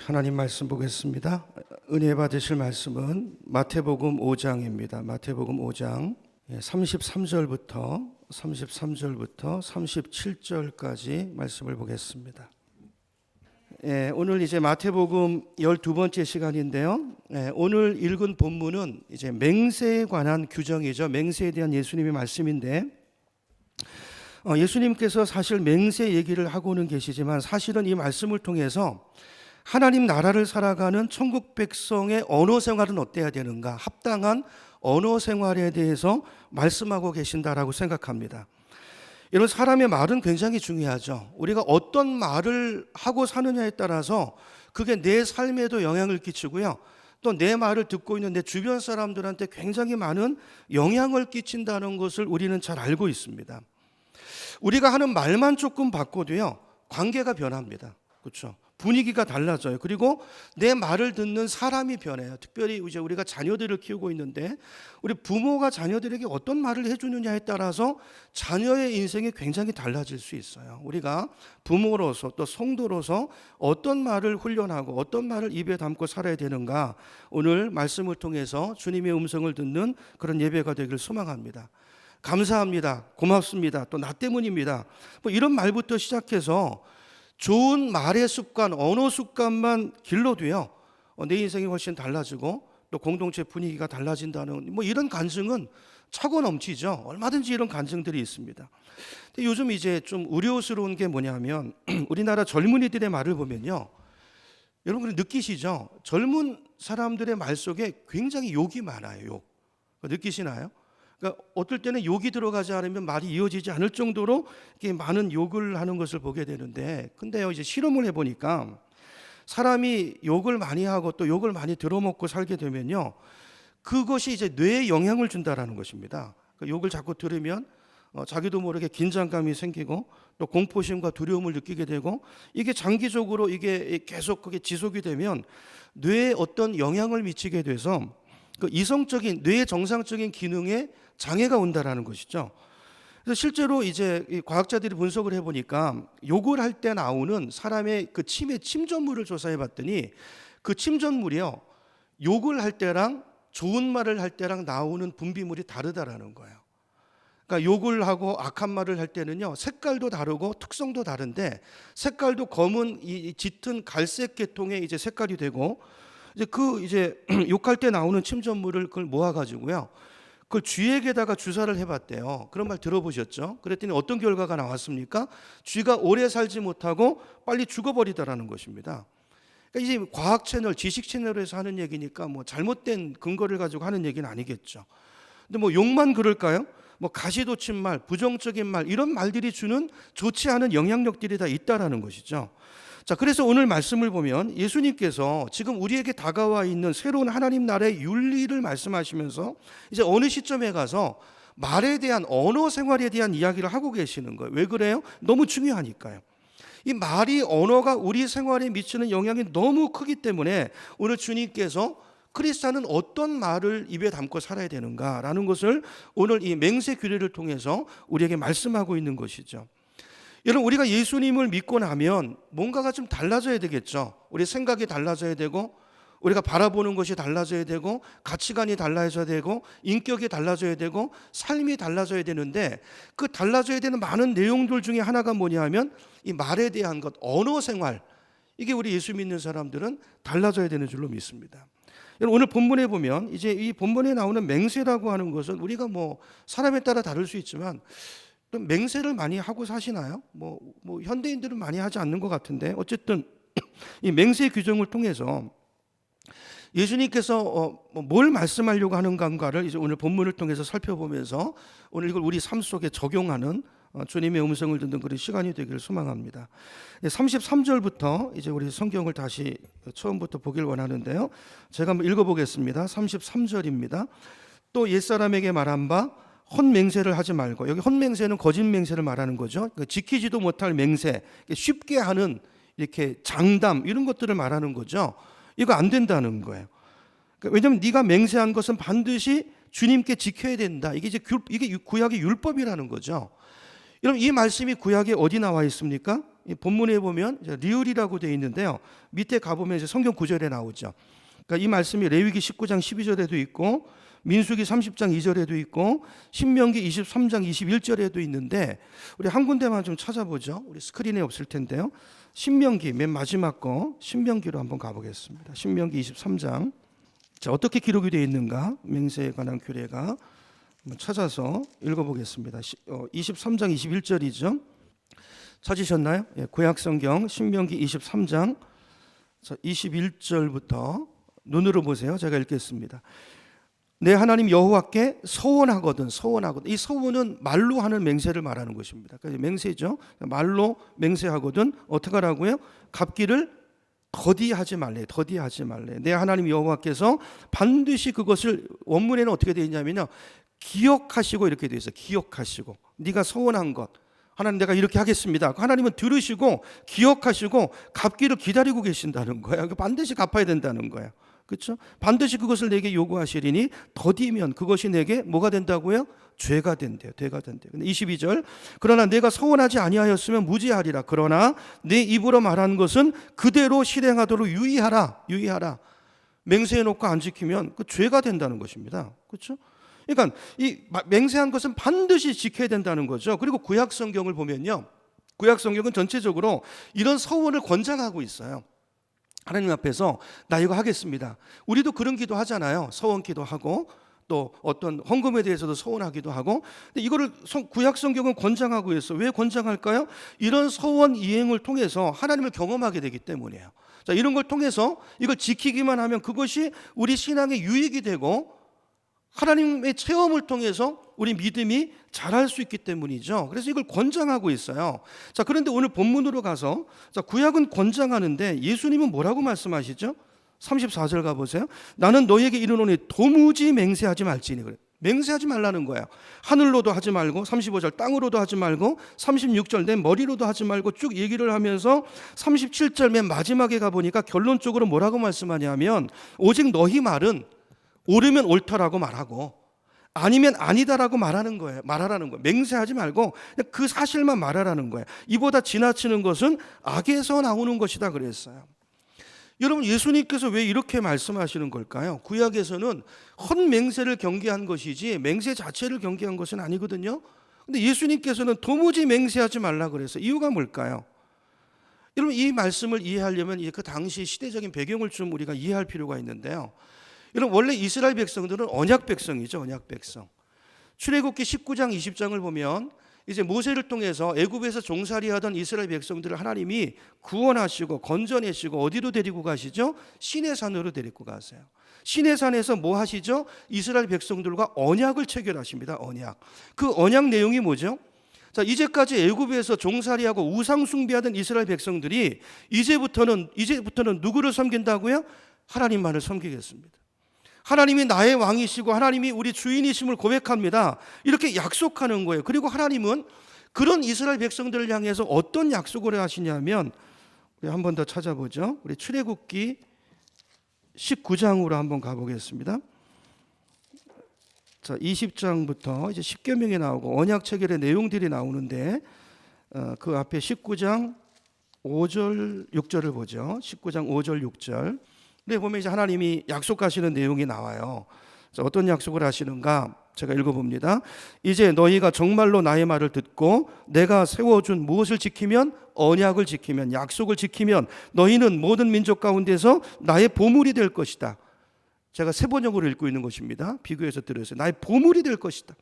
하나님 말씀 보겠습니다. 은혜 받으실 말씀은 마태복음 5장입니다. 마태복음 5장 33절부터 37절까지 말씀을 보겠습니다. 오늘 이제 마태복음 12번째 시간인데요. 오늘 읽은 본문은 이제 맹세에 관한 규정이죠. 맹세에 대한 예수님의 말씀인데, 예수님께서 사실 맹세 얘기를 하고는 계시지만 사실은 이 말씀을 통해서 하나님 나라를 살아가는 천국 백성의 언어 생활은 어때야 되는가, 합당한 언어 생활에 대해서 말씀하고 계신다라고 생각합니다. 이런 사람의 말은 굉장히 중요하죠. 우리가 어떤 말을 하고 사느냐에 따라서 그게 내 삶에도 영향을 끼치고요, 또 내 말을 듣고 있는 내 주변 사람들한테 굉장히 많은 영향을 끼친다는 것을 우리는 잘 알고 있습니다. 우리가 하는 말만 조금 바꿔도요, 관계가 변합니다. 그렇죠? 분위기가 달라져요. 그리고 내 말을 듣는 사람이 변해요. 특별히 이제 우리가 자녀들을 키우고 있는데, 우리 부모가 자녀들에게 어떤 말을 해주느냐에 따라서 자녀의 인생이 굉장히 달라질 수 있어요. 우리가 부모로서 또 성도로서 어떤 말을 훈련하고 어떤 말을 입에 담고 살아야 되는가, 오늘 말씀을 통해서 주님의 음성을 듣는 그런 예배가 되길 소망합니다. 감사합니다, 고맙습니다, 또 나 때문입니다, 뭐 이런 말부터 시작해서 좋은 말의 습관, 언어 습관만 길러도요, 내 인생이 훨씬 달라지고 또 공동체 분위기가 달라진다는 뭐 이런 간증은 차고 넘치죠. 얼마든지 이런 간증들이 있습니다. 근데 요즘 이제 좀 우려스러운 게 뭐냐면 우리나라 젊은이들의 말을 보면요, 여러분 느끼시죠? 젊은 사람들의 말 속에 굉장히 욕이 많아요. 욕. 느끼시나요? 그러니까 어떨 때는 욕이 들어가지 않으면 말이 이어지지 않을 정도로 이렇게 많은 욕을 하는 것을 보게 되는데, 근데요, 이제 실험을 해보니까 사람이 욕을 많이 하고 또 욕을 많이 들어먹고 살게 되면요, 그것이 이제 뇌에 영향을 준다라는 것입니다. 그러니까 욕을 자꾸 들으면 자기도 모르게 긴장감이 생기고 또 공포심과 두려움을 느끼게 되고, 이게 장기적으로 이게 계속 그게 지속이 되면 뇌에 어떤 영향을 미치게 돼서 그 이성적인 뇌의 정상적인 기능에 장애가 온다라는 것이죠. 그래서 실제로 이제 과학자들이 분석을 해보니까 욕을 할 때 나오는 사람의 그 침의 침전물을 조사해 봤더니 그 침전물이요, 욕을 할 때랑 좋은 말을 할 때랑 나오는 분비물이 다르다라는 거예요. 그러니까 욕을 하고 악한 말을 할 때는요, 색깔도 다르고 특성도 다른데, 색깔도 검은 이 짙은 갈색 계통의 이제 색깔이 되고, 이제 욕할 때 나오는 침전물을 그걸 모아가지고요, 그걸 쥐에게다가 주사를 해봤대요. 그런 말 들어보셨죠? 그랬더니 어떤 결과가 나왔습니까? 쥐가 오래 살지 못하고 빨리 죽어버리더라는 것입니다. 그러니까 이제 과학 채널, 지식 채널에서 하는 얘기니까 뭐 잘못된 근거를 가지고 하는 얘기는 아니겠죠. 근데 뭐 욕만 그럴까요? 뭐 가시돋친 말, 부정적인 말, 이런 말들이 주는 좋지 않은 영향력들이 다 있다라는 것이죠. 자, 그래서 오늘 말씀을 보면 예수님께서 지금 우리에게 다가와 있는 새로운 하나님 나라의 윤리를 말씀하시면서 이제 어느 시점에 가서 말에 대한, 언어 생활에 대한 이야기를 하고 계시는 거예요. 왜 그래요? 너무 중요하니까요. 이 말이, 언어가 우리 생활에 미치는 영향이 너무 크기 때문에 오늘 주님께서 크리스찬은 어떤 말을 입에 담고 살아야 되는가라는 것을 오늘 이 맹세 규례를 통해서 우리에게 말씀하고 있는 것이죠. 여러분, 우리가 예수님을 믿고 나면 뭔가가 좀 달라져야 되겠죠. 우리 생각이 달라져야 되고, 우리가 바라보는 것이 달라져야 되고, 가치관이 달라져야 되고, 인격이 달라져야 되고, 삶이 달라져야 되는데, 그 달라져야 되는 많은 내용들 중에 하나가 뭐냐면 이 말에 대한 것, 언어 생활, 이게 우리 예수 믿는 사람들은 달라져야 되는 줄로 믿습니다. 여러분, 오늘 본문에 보면 이제 이 본문에 나오는 맹세라고 하는 것은 우리가 뭐 사람에 따라 다를 수 있지만 맹세를 많이 하고 사시나요? 뭐 현대인들은 많이 하지 않는 것 같은데, 어쨌든 이 맹세 규정을 통해서 예수님께서 뭘 말씀하려고 하는가를 이제 오늘 본문을 통해서 살펴보면서 오늘 이걸 우리 삶 속에 적용하는 주님의 음성을 듣는 그런 시간이 되기를 소망합니다. 33절부터 이제 우리 성경을 다시 처음부터 보길 원하는데요, 제가 한번 읽어보겠습니다. 33절입니다. 또 옛사람에게 말한 바 헛맹세를 하지 말고, 여기 헛맹세는 거짓 맹세를 말하는 거죠. 지키지도 못할 맹세, 쉽게 하는 이렇게 장담, 이런 것들을 말하는 거죠. 이거 안 된다는 거예요. 왜냐하면 네가 맹세한 것은 반드시 주님께 지켜야 된다. 이게 구약의 율법이라는 거죠. 여러분 이 말씀이 구약에 어디 나와 있습니까? 이 본문에 보면 리을이라고 되어 있는데요. 밑에 가보면 이제 성경 구절에 나오죠. 그러니까 이 말씀이 레위기 19장 12절에도 있고 민수기 30장 2절에도 있고 신명기 23장 21절에도 있는데 우리 한 군데만 좀 찾아보죠. 우리 스크린에 없을 텐데요. 신명기 맨 마지막 거 신명기로 한번 가보겠습니다. 신명기 23장. 자, 어떻게 기록이 되어 있는가? 맹세에 관한 규례가 한번 찾아서 읽어보겠습니다. 23장 21절이죠. 찾으셨나요? 예, 구약성경 신명기 23장 21절부터 눈으로 보세요. 제가 읽겠습니다. 내 하나님 여호와께 서원하거든. 이 서원은 말로 하는 맹세를 말하는 것입니다. 그러니까 맹세죠. 말로 맹세하거든 어떻게 하라고요? 갚기를 더디하지 말래. 내 하나님 여호와께서 반드시 그것을 원문에는 어떻게 되어 있냐면요. 기억하시고 이렇게 되어 있어요. 기억하시고 네가 서원한 것 하나님 내가 이렇게 하겠습니다. 하나님은 들으시고 기억하시고 갚기를 기다리고 계신다는 거예요. 반드시 갚아야 된다는 거예요. 그렇죠? 반드시 그것을 내게 요구하시리니 더디면 그것이 내게 뭐가 된다고요? 죄가 된대요. 근데 22절 그러나 내가 서원하지 아니하였으면 무죄하리라. 그러나 내 입으로 말하는 것은 그대로 실행하도록 유의하라. 맹세해놓고 안 지키면 그 죄가 된다는 것입니다. 그렇죠? 그러니까 이 맹세한 것은 반드시 지켜야 된다는 거죠. 그리고 구약 성경을 보면요. 구약 성경은 전체적으로 이런 서원을 권장하고 있어요. 하나님 앞에서 나 이거 하겠습니다. 우리도 그런 기도 하잖아요. 서원 기도하고 또 어떤 헌금에 대해서도 서원하기도 하고. 근데 이거를 구약 성경은 권장하고 있어요. 왜 권장할까요? 이런 서원 이행을 통해서 하나님을 경험하게 되기 때문이에요. 자, 이런 걸 통해서 이걸 지키기만 하면 그것이 우리 신앙의 유익이 되고 하나님의 체험을 통해서 우리 믿음이 자랄 수 있기 때문이죠. 그래서 이걸 권장하고 있어요. 자, 그런데 오늘 본문으로 가서 자, 구약은 권장하는데 예수님은 뭐라고 말씀하시죠? 34절 가보세요. 나는 너희에게 이르노니 도무지 맹세하지 말지니. 그래. 맹세하지 말라는 거예요. 하늘로도 하지 말고 35절 땅으로도 하지 말고 36절 내 머리로도 하지 말고 쭉 얘기를 하면서 37절 맨 마지막에 가보니까 결론적으로 뭐라고 말씀하냐면 오직 너희 말은 옳으면 옳다라고 말하고 아니면 아니다라고 말하라는 거예요. 맹세하지 말고 그 사실만 말하라는 거예요. 이보다 지나치는 것은 악에서 나오는 것이다 그랬어요. 여러분 예수님께서 왜 이렇게 말씀하시는 걸까요? 구약에서는 헛맹세를 경계한 것이지 맹세 자체를 경계한 것은 아니거든요. 근데 예수님께서는 도무지 맹세하지 말라 그래서 이유가 뭘까요? 여러분 이 말씀을 이해하려면 그 당시 시대적인 배경을 좀 우리가 이해할 필요가 있는데요. 여러분 원래 이스라엘 백성들은 언약 백성이죠. 언약 백성. 출애굽기 19장 20장을 보면 이제 모세를 통해서 애굽에서 종살이하던 이스라엘 백성들을 하나님이 구원하시고 건져내시고 어디로 데리고 가시죠? 시내산으로 데리고 가세요. 시내산에서 뭐 하시죠? 이스라엘 백성들과 언약을 체결하십니다. 언약. 그 언약 내용이 뭐죠? 자, 이제까지 애굽에서 종살이하고 우상 숭배하던 이스라엘 백성들이 이제부터는 누구를 섬긴다고요? 하나님만을 섬기겠습니다. 하나님이 나의 왕이시고 하나님이 우리 주인이심을 고백합니다. 이렇게 약속하는 거예요. 그리고 하나님은 그런 이스라엘 백성들을 향해서 어떤 약속을 하시냐면 우리 한 번 더 찾아보죠. 우리 출애굽기 19장으로 한번 가보겠습니다. 자, 20장부터 이제 십계명이 나오고 언약 체결의 내용들이 나오는데 그 앞에 19장 5절 6절을 보죠. 19장 5절 6절. 근데 보면 이제 하나님이 약속하시는 내용이 나와요. 자, 어떤 약속을 하시는가? 제가 읽어봅니다. 이제 너희가 정말로 나의 말을 듣고 내가 세워준 무엇을 지키면 언약을 지키면 약속을 지키면 너희는 모든 민족 가운데서 나의 보물이 될 것이다. 제가 세 번역으로 읽고 있는 것입니다. 비교해서 들으세요. 나의 보물이 될 것이다.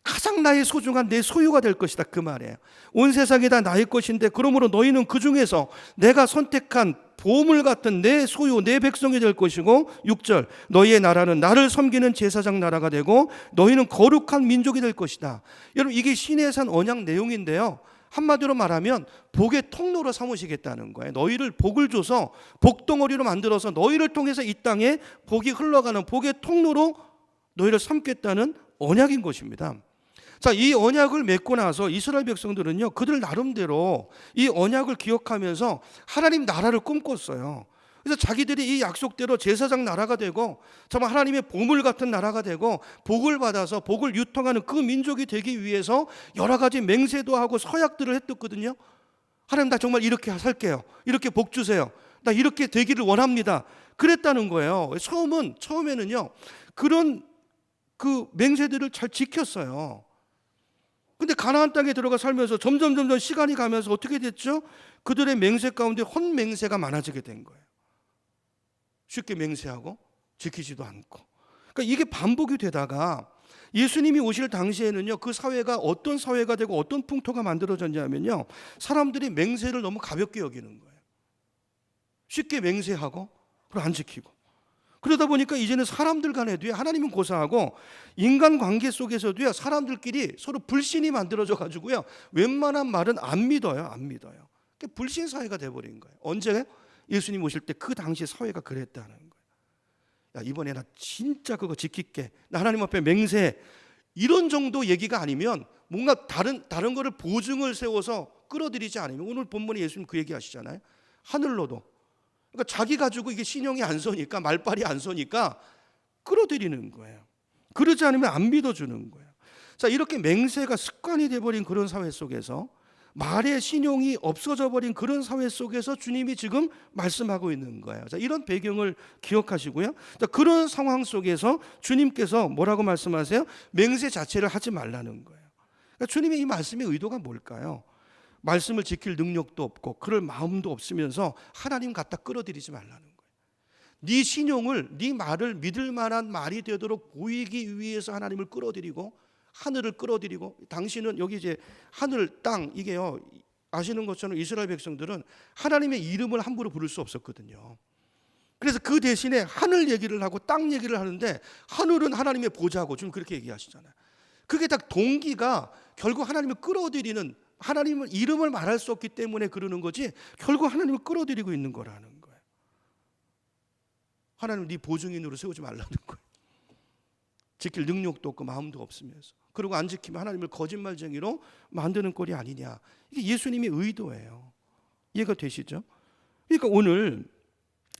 가장 나의 소중한 내 소유가 될 것이다. 그 말이에요. 온 세상이 다 나의 것인데 그러므로 너희는 그 중에서 내가 선택한 보물 같은 내 소유, 내 백성이 될 것이고 6절 너희의 나라는 나를 섬기는 제사장 나라가 되고 너희는 거룩한 민족이 될 것이다. 여러분 이게 시내산 언약 내용인데요. 한마디로 말하면 복의 통로로 삼으시겠다는 거예요. 너희를 복을 줘서 복덩어리로 만들어서 너희를 통해서 이 땅에 복이 흘러가는 복의 통로로 너희를 삼겠다는 언약인 것입니다. 자, 이 언약을 맺고 나서 이스라엘 백성들은요, 그들 나름대로 이 언약을 기억하면서 하나님 나라를 꿈꿨어요. 그래서 자기들이 이 약속대로 제사장 나라가 되고 정말 하나님의 보물 같은 나라가 되고 복을 받아서 복을 유통하는 그 민족이 되기 위해서 여러 가지 맹세도 하고 서약들을 했었거든요. 하나님, 나 정말 이렇게 살게요. 이렇게 복 주세요. 나 이렇게 되기를 원합니다. 그랬다는 거예요. 처음에는요, 그런 그 맹세들을 잘 지켰어요. 근데 가나안 땅에 들어가 살면서 점점 시간이 가면서 어떻게 됐죠? 그들의 맹세 가운데 헛맹세가 많아지게 된 거예요. 쉽게 맹세하고 지키지도 않고. 그러니까 이게 반복이 되다가 예수님이 오실 당시에는요, 그 사회가 어떤 사회가 되고 어떤 풍토가 만들어졌냐면요, 사람들이 맹세를 너무 가볍게 여기는 거예요. 쉽게 맹세하고 그걸 안 지키고. 그러다 보니까 이제는 사람들 간에도요, 하나님은 고사하고 인간관계 속에서도요, 사람들끼리 서로 불신이 만들어져 가지고요, 웬만한 말은 안 믿어요. 그러니까 불신 사회가 돼버린 거예요. 언제? 예수님 오실 때 그 당시 사회가 그랬다는 거예요. 야, 이번에 나 진짜 그거 지킬게. 나 하나님 앞에 맹세. 이런 정도 얘기가 아니면 뭔가 다른 거를 보증을 세워서 끌어들이지 않으면, 오늘 본문에 예수님 그 얘기 하시잖아요. 하늘로도. 그러니까 자기 가지고 이게 신용이 안 서니까, 말빨이 안 서니까 끌어들이는 거예요. 그러지 않으면 안 믿어주는 거예요. 자, 이렇게 맹세가 습관이 돼버린 그런 사회 속에서, 말의 신용이 없어져 버린 그런 사회 속에서 주님이 지금 말씀하고 있는 거예요. 자, 이런 배경을 기억하시고요. 자, 그런 상황 속에서 주님께서 뭐라고 말씀하세요? 맹세 자체를 하지 말라는 거예요. 그러니까 주님의 이 말씀의 의도가 뭘까요? 말씀을 지킬 능력도 없고 그럴 마음도 없으면서 하나님 갖다 끌어들이지 말라는 거예요. 네 신용을, 네 말을 믿을 만한 말이 되도록 보이기 위해서 하나님을 끌어들이고, 하늘을 끌어들이고, 당신은 여기 이제 하늘, 땅, 이게요, 아시는 것처럼 이스라엘 백성들은 하나님의 이름을 함부로 부를 수 없었거든요. 그래서 그 대신에 하늘 얘기를 하고 땅 얘기를 하는데, 하늘은 하나님의 보좌고, 지금 그렇게 얘기하시잖아요. 그게 다 동기가 결국 하나님을 끌어들이는, 하나님의 이름을 말할 수 없기 때문에 그러는 거지, 결국 하나님을 끌어들이고 있는 거라는 거예요. 하나님 네 보증인으로 세우지 말라는 거예요. 지킬 능력도 없고 마음도 없으면서, 그리고 안 지키면 하나님을 거짓말쟁이로 만드는 꼴이 아니냐. 이게 예수님의 의도예요. 이해가 되시죠? 그러니까 오늘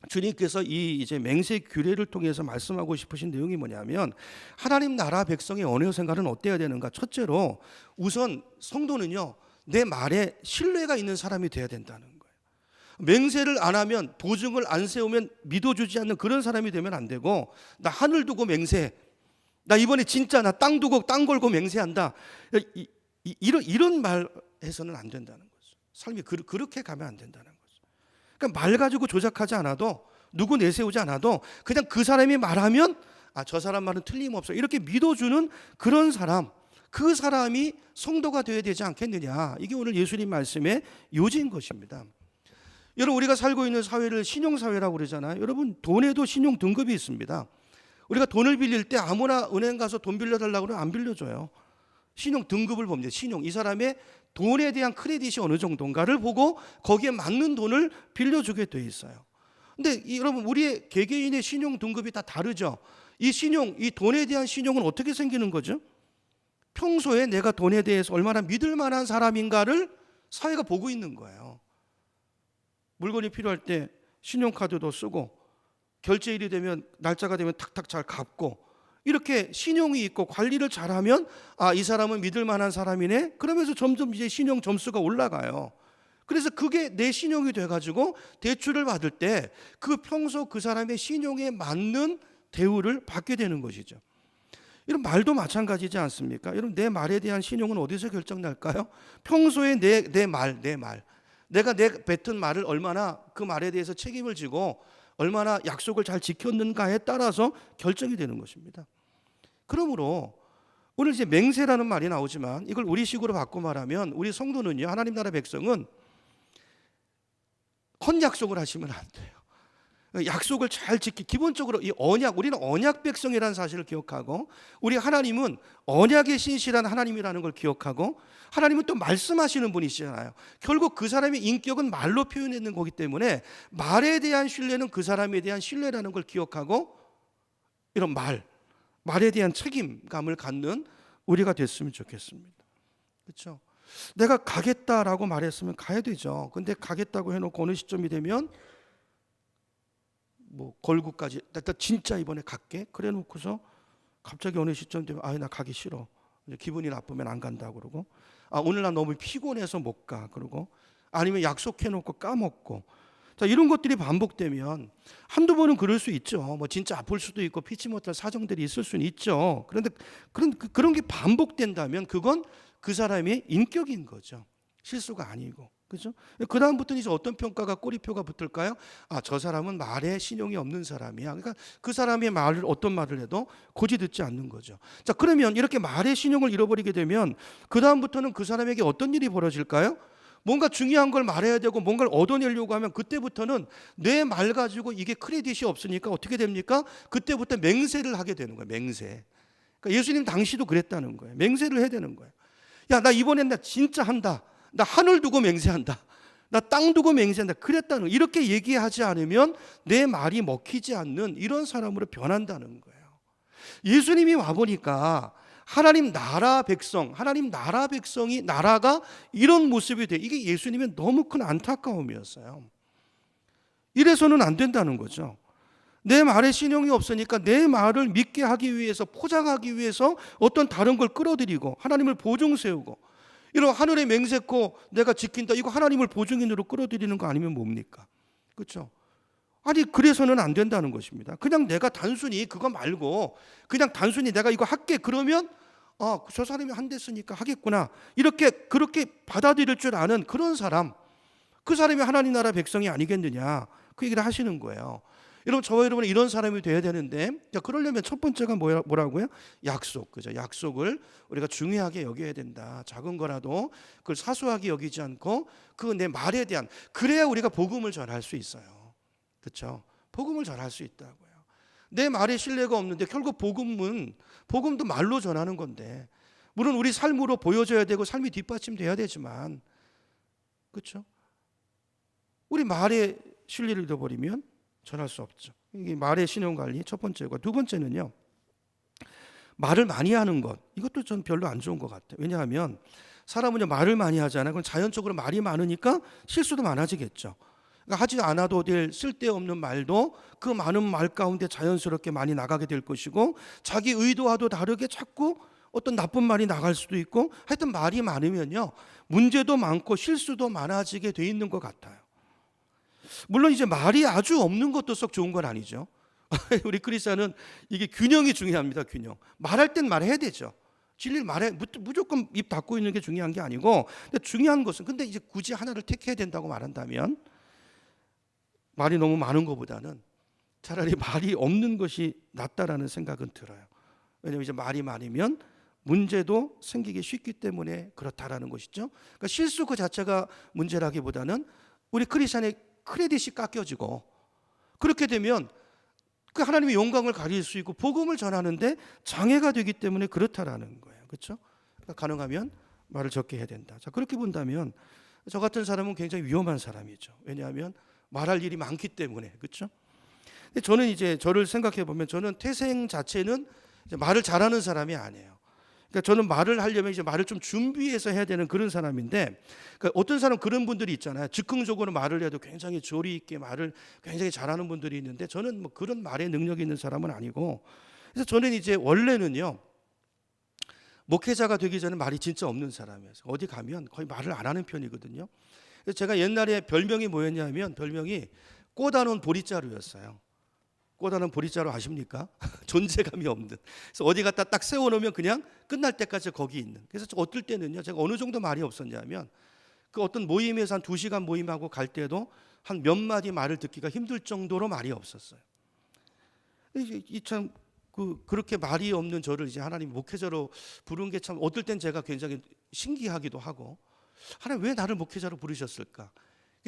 주님께서 이 이제 맹세 규례를 통해서 말씀하고 싶으신 내용이 뭐냐면, 하나님 나라 백성의 언어 생활은 어때야 되는가? 첫째로 우선 성도는요, 내 말에 신뢰가 있는 사람이 돼야 된다는 거예요. 맹세를 안 하면, 보증을 안 세우면 믿어주지 않는 그런 사람이 되면 안 되고, 나 하늘 두고 맹세, 나 이번에 진짜 나 땅 두고 땅 걸고 맹세한다, 이런 말 해서는 안 된다는 거죠. 삶이 그렇게 가면 안 된다는 거죠. 그러니까 말 가지고 조작하지 않아도, 누구 내세우지 않아도 그냥 그 사람이 말하면 저 사람 말은 틀림없어, 이렇게 믿어주는 그런 사람, 그 사람이 성도가 되어야 되지 않겠느냐. 이게 오늘 예수님 말씀의 요지인 것입니다. 여러분, 우리가 살고 있는 사회를 신용사회라고 그러잖아요. 여러분, 돈에도 신용 등급이 있습니다. 우리가 돈을 빌릴 때 아무나 은행 가서 돈 빌려달라고 하면 안 빌려줘요. 신용 등급을 봅니다. 신용, 이 사람의 돈에 대한 크레딧이 어느 정도인가를 보고 거기에 맞는 돈을 빌려주게 돼 있어요. 근데 여러분, 우리의 개개인의 신용 등급이 다 다르죠. 이 신용, 이 돈에 대한 신용은 어떻게 생기는 거죠? 평소에 내가 돈에 대해서 얼마나 믿을 만한 사람인가를 사회가 보고 있는 거예요. 물건이 필요할 때 신용카드도 쓰고, 결제일이 되면, 날짜가 되면 탁탁 잘 갚고, 이렇게 신용이 있고 관리를 잘하면 이 사람은 믿을 만한 사람이네, 그러면서 점점 이제 신용 점수가 올라가요. 그래서 그게 내 신용이 돼가지고 대출을 받을 때 그 평소 그 사람의 신용에 맞는 대우를 받게 되는 것이죠. 이런 말도 마찬가지지 않습니까? 여러분, 내 말에 대한 신용은 어디서 결정날까요? 평소에 내 말, 내가 뱉은 말을 얼마나, 그 말에 대해서 책임을 지고 얼마나 약속을 잘 지켰는가에 따라서 결정이 되는 것입니다. 그러므로 오늘 이제 맹세라는 말이 나오지만, 이걸 우리식으로 바꿔 말하면, 우리 성도는요, 하나님 나라 백성은 헛약속을 하시면 안 돼요. 약속을 잘 기본적으로 이 언약, 우리는 언약 백성이라는 사실을 기억하고, 우리 하나님은 언약의 신실한 하나님이라는 걸 기억하고, 하나님은 또 말씀하시는 분이시잖아요. 결국 그 사람의 인격은 말로 표현하는 거기 때문에 말에 대한 신뢰는 그 사람에 대한 신뢰라는 걸 기억하고, 이런 말에 대한 책임감을 갖는 우리가 됐으면 좋겠습니다. 그렇죠? 내가 가겠다라고 말했으면 가야 되죠. 근데 가겠다고 해놓고 어느 시점이 되면 뭐 걸고까지 나 진짜 이번에 갈게 그래 놓고서 갑자기 어느 시점 되면 나 가기 싫어. 이제 기분이 나쁘면 안 간다 그러고 오늘 나 너무 피곤해서 못 가 그러고 아니면 약속해 놓고 까먹고 자 이런 것들이 반복되면 한두 번은 그럴 수 있죠. 뭐 진짜 아플 수도 있고 피치 못할 사정들이 있을 수는 있죠. 그런데 그런 게 반복된다면 그건 그 사람의 인격인 거죠. 실수가 아니고. 그죠? 그 다음부터는 이제 어떤 평가가 꼬리표가 붙을까요? 저 사람은 말에 신용이 없는 사람이야. 그러니까 그 사람의 말을 어떤 말을 해도 고지 듣지 않는 거죠. 자, 그러면 이렇게 말의 신용을 잃어버리게 되면 그 다음부터는 그 사람에게 어떤 일이 벌어질까요? 뭔가 중요한 걸 말해야 되고 뭔가를 얻어내려고 하면 그때부터는 내 말 가지고 이게 크레딧이 없으니까 어떻게 됩니까? 그때부터 맹세를 하게 되는 거예요. 맹세. 그러니까 예수님 당시도 그랬다는 거예요. 맹세를 해야 되는 거예요. 야, 나 이번엔 나 진짜 한다. 나 하늘 두고 맹세한다. 나 땅 두고 맹세한다. 그랬다는 거예요. 이렇게 얘기하지 않으면 내 말이 먹히지 않는 이런 사람으로 변한다는 거예요. 예수님이 와보니까 하나님 나라 백성이 나라가 이런 모습이 돼. 이게 예수님의 너무 큰 안타까움이었어요. 이래서는 안 된다는 거죠. 내 말에 신용이 없으니까 내 말을 믿게 하기 위해서 포장하기 위해서 어떤 다른 걸 끌어들이고 하나님을 보증 세우고 이런 하늘의 맹세코 내가 지킨다 이거 하나님을 보증인으로 끌어들이는 거 아니면 뭡니까? 그렇죠? 아니 그래서는 안 된다는 것입니다. 그냥 내가 단순히 그거 말고 그냥 단순히 내가 이거 할게 그러면 저 사람이 한댔으니까 하겠구나 이렇게 그렇게 받아들일 줄 아는 그런 사람 그 사람이 하나님 나라 백성이 아니겠느냐 그 얘기를 하시는 거예요. 여러분 저와 여러분은 이런 사람이 돼야 되는데 자 그러려면 첫 번째가 뭐라고요? 약속. 그죠? 약속을 우리가 중요하게 여겨야 된다. 작은 거라도 그걸 사소하게 여기지 않고 그 내 말에 대한 그래야 우리가 복음을 전할 수 있어요. 그렇죠? 복음을 전할 수 있다고요. 내 말에 신뢰가 없는데 결국 복음도 말로 전하는 건데 물론 우리 삶으로 보여줘야 되고 삶이 뒷받침돼야 되지만 그렇죠? 우리 말에 신뢰를 잃어버리면 전할 수 없죠. 이게 말의 신용관리 첫 번째고 두 번째는요. 말을 많이 하는 것 이것도 전 별로 안 좋은 것 같아요. 왜냐하면 사람은 말을 많이 하잖아요. 그럼 자연적으로 말이 많으니까 실수도 많아지겠죠. 그러니까 하지 않아도 될 쓸데없는 말도 그 많은 말 가운데 자연스럽게 많이 나가게 될 것이고 자기 의도와도 다르게 자꾸 어떤 나쁜 말이 나갈 수도 있고 하여튼 말이 많으면요. 문제도 많고 실수도 많아지게 돼 있는 것 같아요. 물론 이제 말이 아주 없는 것도 썩 좋은 건 아니죠. 우리 크리스천은 이게 균형이 중요합니다. 균형. 말할 땐 말해야 되죠. 진리를 말해 무조건 입 닫고 있는 게 중요한 게 아니고 근데 중요한 것은 근데 이제 굳이 하나를 택해야 된다고 말한다면 말이 너무 많은 것보다는 차라리 말이 없는 것이 낫다라는 생각은 들어요. 왜냐하면 이제 말이 많으면 문제도 생기기 쉽기 때문에 그렇다라는 것이죠. 그러니까 실수 그 자체가 문제라기보다는 우리 크리스천의 크레딧이 깎여지고 그렇게 되면 그 하나님의 영광을 가릴 수 있고 복음을 전하는데 장애가 되기 때문에 그렇다라는 거예요. 그렇죠? 그러니까 가능하면 말을 적게 해야 된다. 자, 그렇게 본다면 저 같은 사람은 굉장히 위험한 사람이죠. 왜냐하면 말할 일이 많기 때문에. 그렇죠? 근데 저는 이제 저를 생각해 보면 저는 태생 자체는 이제 말을 잘하는 사람이 아니에요. 그러니까 저는 말을 하려면 이제 말을 좀 준비해서 해야 되는 그런 사람인데 그러니까 어떤 사람 그런 분들이 있잖아요. 즉흥적으로 말을 해도 굉장히 조리 있게 말을 굉장히 잘하는 분들이 있는데 저는 뭐 그런 말의 능력이 있는 사람은 아니고 그래서 저는 이제 원래는요. 목회자가 되기 전에 말이 진짜 없는 사람이에요. 어디 가면 거의 말을 안 하는 편이거든요. 그래서 제가 옛날에 별명이 뭐였냐면 별명이 꼬다놓은 보리자루였어요. 꼬다는 보리자루 아십니까? 존재감이 없는. 그래서 어디 갖다 딱 세워놓으면 그냥 끝날 때까지 거기 있는. 그래서 어떨 때는요, 제가 어느 정도 말이 없었냐면 그 어떤 모임에서 한 2시간 모임하고 갈 때도 한 몇 마디 말을 듣기가 힘들 정도로 말이 없었어요. 참 그렇게 말이 없는 저를 이제 하나님 목회자로 부른 게 참 어떨 땐 제가 굉장히 신기하기도 하고 하나님 왜 나를 목회자로 부르셨을까?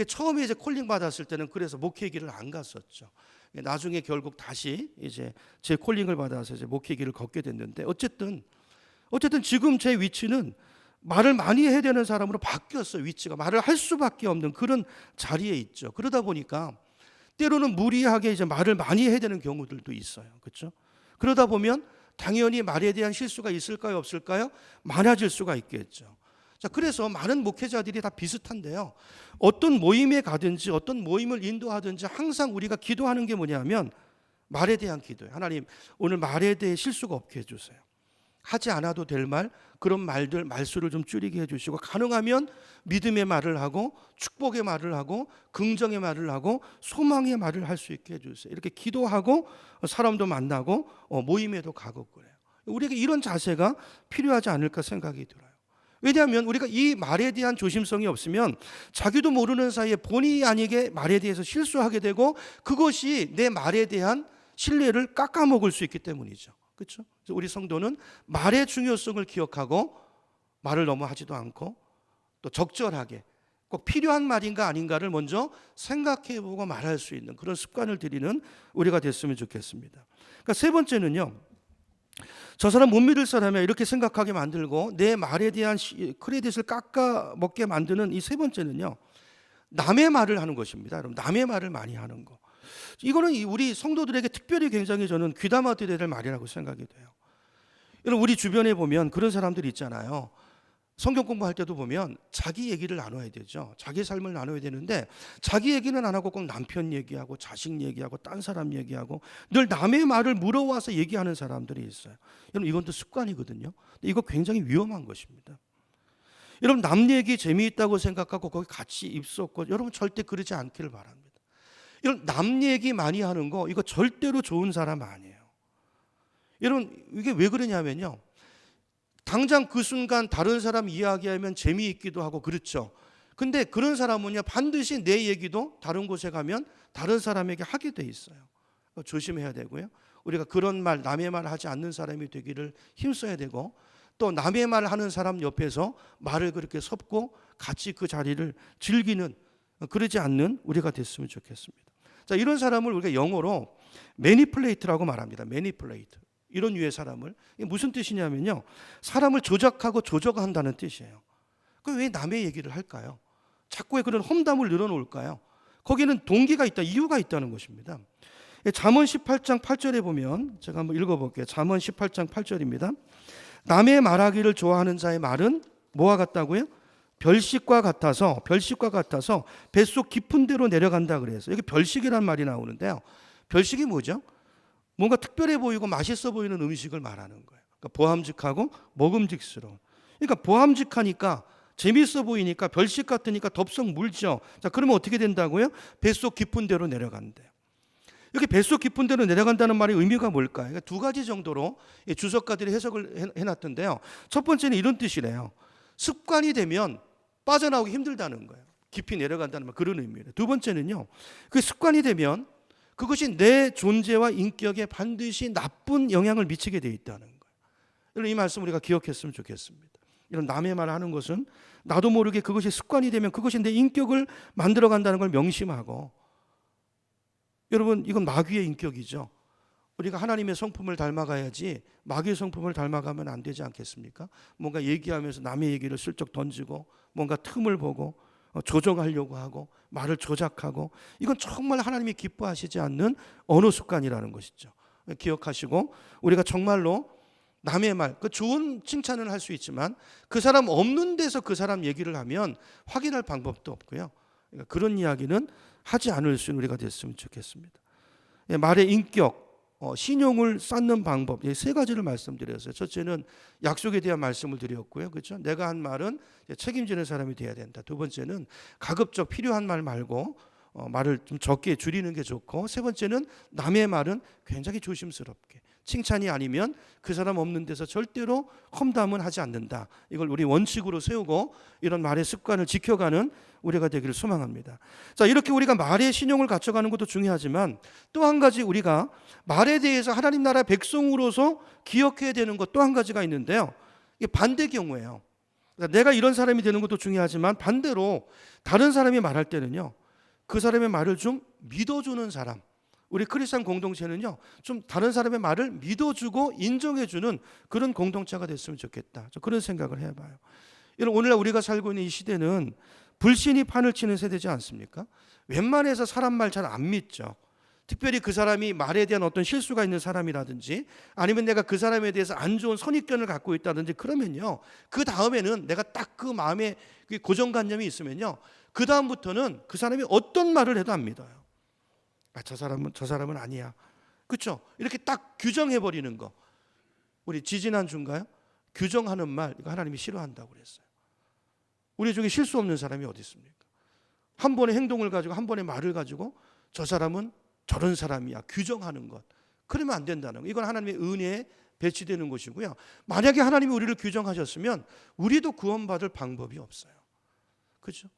처음에 이제 콜링 받았을 때는 그래서 목회 길을 안 갔었죠. 나중에 결국 다시 이제 제 콜링을 받아서 이제 목회 길을 걷게 됐는데 어쨌든 지금 제 위치는 말을 많이 해야 되는 사람으로 바뀌었어요. 위치가 말을 할 수밖에 없는 그런 자리에 있죠. 그러다 보니까 때로는 무리하게 이제 말을 많이 해야 되는 경우들도 있어요. 그렇죠? 그러다 보면 당연히 말에 대한 실수가 있을까요, 없을까요? 많아질 수가 있겠죠. 자, 그래서 많은 목회자들이 다 비슷한데요. 어떤 모임에 가든지 어떤 모임을 인도하든지 항상 우리가 기도하는 게 뭐냐면 말에 대한 기도예요. 하나님, 오늘 말에 대해 실수가 없게 해주세요. 하지 않아도 될 말, 그런 말들, 말수를 좀 줄이게 해주시고, 가능하면 믿음의 말을 하고 축복의 말을 하고 긍정의 말을 하고 소망의 말을 할 수 있게 해주세요. 이렇게 기도하고 사람도 만나고 모임에도 가고 그래요. 우리에게 이런 자세가 필요하지 않을까 생각이 들어요. 왜냐하면 우리가 이 말에 대한 조심성이 없으면 자기도 모르는 사이에 본의 아니게 말에 대해서 실수하게 되고, 그것이 내 말에 대한 신뢰를 깎아먹을 수 있기 때문이죠. 그렇죠? 그래서 우리 성도는 말의 중요성을 기억하고 말을 너무 하지도 않고 또 적절하게 꼭 필요한 말인가 아닌가를 먼저 생각해보고 말할 수 있는 그런 습관을 들이는 우리가 됐으면 좋겠습니다. 그러니까 세 번째는요, 저 사람 못 믿을 사람이야 이렇게 생각하게 만들고 내 말에 대한 크레딧을 깎아먹게 만드는 이 세 번째는요, 남의 말을 하는 것입니다. 여러분, 남의 말을 많이 하는 거. 이거는 우리 성도들에게 특별히 굉장히 저는 귀담아 들어야 될 말이라고 생각이 돼요. 여러분, 우리 주변에 보면 그런 사람들이 있잖아요. 성경 공부할 때도 보면 자기 얘기를 나눠야 되죠. 자기 삶을 나눠야 되는데 자기 얘기는 안 하고 꼭 남편 얘기하고 자식 얘기하고 딴 사람 얘기하고 늘 남의 말을 물어와서 얘기하는 사람들이 있어요. 여러분, 이건 또 습관이거든요. 이거 굉장히 위험한 것입니다. 여러분, 남 얘기 재미있다고 생각하고 거기 같이 입쏟고, 여러분 절대 그러지 않기를 바랍니다. 여러분, 남 얘기 많이 하는 거 이거 절대로 좋은 사람 아니에요. 여러분, 이게 왜 그러냐면요, 당장 그 순간 다른 사람 이야기하면 재미있기도 하고 그렇죠. 근데 그런 사람은요, 반드시 내 얘기도 다른 곳에 가면 다른 사람에게 하게 돼 있어요. 조심해야 되고요. 우리가 그런 말, 남의 말 하지 않는 사람이 되기를 힘써야 되고, 또 남의 말 하는 사람 옆에서 말을 그렇게 섞고 같이 그 자리를 즐기는, 그러지 않는 우리가 됐으면 좋겠습니다. 자, 이런 사람을 우리가 영어로 매니플레이트라고 말합니다. 매니플레이트. 이런 유의 사람을. 이게 무슨 뜻이냐면요, 사람을 조작하고 조정한다는 뜻이에요. 그럼 왜 남의 얘기를 할까요? 자꾸 왜 그런 험담을 늘어놓을까요? 거기는 동기가 있다, 이유가 있다는 것입니다. 잠언 18장 8절에 보면 제가 한번 읽어볼게요. 잠언 18장 8절입니다. 남의 말하기를 좋아하는 자의 말은 뭐와 같다고요? 별식과 같아서 뱃속 깊은 데로 내려간다 그래서 여기 별식이란 말이 나오는데요. 별식이 뭐죠? 뭔가 특별해 보이고 맛있어 보이는 음식을 말하는 거예요. 그러니까 보함직하고 먹음직스러운. 그러니까 보함직하니까 재밌어 보이니까 별식 같으니까 덥석 물죠. 자, 그러면 어떻게 된다고요? 뱃속 깊은 데로 내려간대요. 여기 뱃속 깊은 데로 내려간다는 말의 의미가 뭘까요? 그러니까 두 가지 정도로 주석가들이 해석을 해놨던데요. 첫 번째는 이런 뜻이래요. 습관이 되면 빠져나오기 힘들다는 거예요. 깊이 내려간다는 말, 그런 의미예요. 두 번째는요, 그 습관이 되면 그것이 내 존재와 인격에 반드시 나쁜 영향을 미치게 돼 있다는 거예요. 여러분, 이 말씀 우리가 기억했으면 좋겠습니다. 이런 남의 말을 하는 것은 나도 모르게 그것이 습관이 되면 그것이 내 인격을 만들어간다는 걸 명심하고, 여러분, 이건 마귀의 인격이죠. 우리가 하나님의 성품을 닮아가야지 마귀의 성품을 닮아가면 안 되지 않겠습니까? 뭔가 얘기하면서 남의 얘기를 슬쩍 던지고 뭔가 틈을 보고 조정하려고 하고 말을 조작하고, 이건 정말 하나님이 기뻐하시지 않는 언어 습관이라는 것이죠. 기억하시고, 우리가 정말로 남의 말, 그 좋은 칭찬을 할 수 있지만 그 사람 없는 데서 그 사람 얘기를 하면 확인할 방법도 없고요. 그러니까 그런 이야기는 하지 않을 수 있는 우리가 됐으면 좋겠습니다. 말의 인격, 신용을 쌓는 방법, 세 가지를 말씀드렸어요. 첫째는 약속에 대한 말씀을 드렸고요. 그렇죠? 내가 한 말은 책임지는 사람이 돼야 된다. 두 번째는 가급적 필요한 말 말고 말을 좀 적게 줄이는 게 좋고, 세 번째는 남의 말은 굉장히 조심스럽게, 칭찬이 아니면 그 사람 없는 데서 절대로 험담은 하지 않는다. 이걸 우리 원칙으로 세우고 이런 말의 습관을 지켜가는 우리가 되기를 소망합니다. 자, 이렇게 우리가 말의 신용을 갖춰가는 것도 중요하지만 또 한 가지 우리가 말에 대해서 하나님 나라 백성으로서 기억해야 되는 것 또 한 가지가 있는데요. 이게 반대 경우예요. 그러니까 내가 이런 사람이 되는 것도 중요하지만 반대로 다른 사람이 말할 때는요, 그 사람의 말을 좀 믿어주는 사람, 우리 크리스찬 공동체는요, 좀 다른 사람의 말을 믿어주고 인정해주는 그런 공동체가 됐으면 좋겠다. 그런 생각을 해봐요. 여러분, 오늘날 우리가 살고 있는 이 시대는 불신이 판을 치는 세대지 않습니까? 웬만해서 사람 말 잘 안 믿죠. 특별히 그 사람이 말에 대한 어떤 실수가 있는 사람이라든지 아니면 내가 그 사람에 대해서 안 좋은 선입견을 갖고 있다든지 그러면요, 그 다음에는 내가 딱 그 마음에 고정관념이 있으면요, 그 다음부터는 그 사람이 어떤 말을 해도 안 믿어요. 저 사람은 아니야. 그렇죠? 이렇게 딱 규정해버리는 거. 우리 지지난주인가요? 규정하는 말, 이거 하나님이 싫어한다고 그랬어요. 우리 중에 실수 없는 사람이 어디 있습니까? 한 번의 행동을 가지고 한 번의 말을 가지고 저 사람은 저런 사람이야, 규정하는 것. 그러면 안 된다는 거. 이건 하나님의 은혜에 배치되는 것이고요. 만약에 하나님이 우리를 규정하셨으면 우리도 구원받을 방법이 없어요. 그렇죠?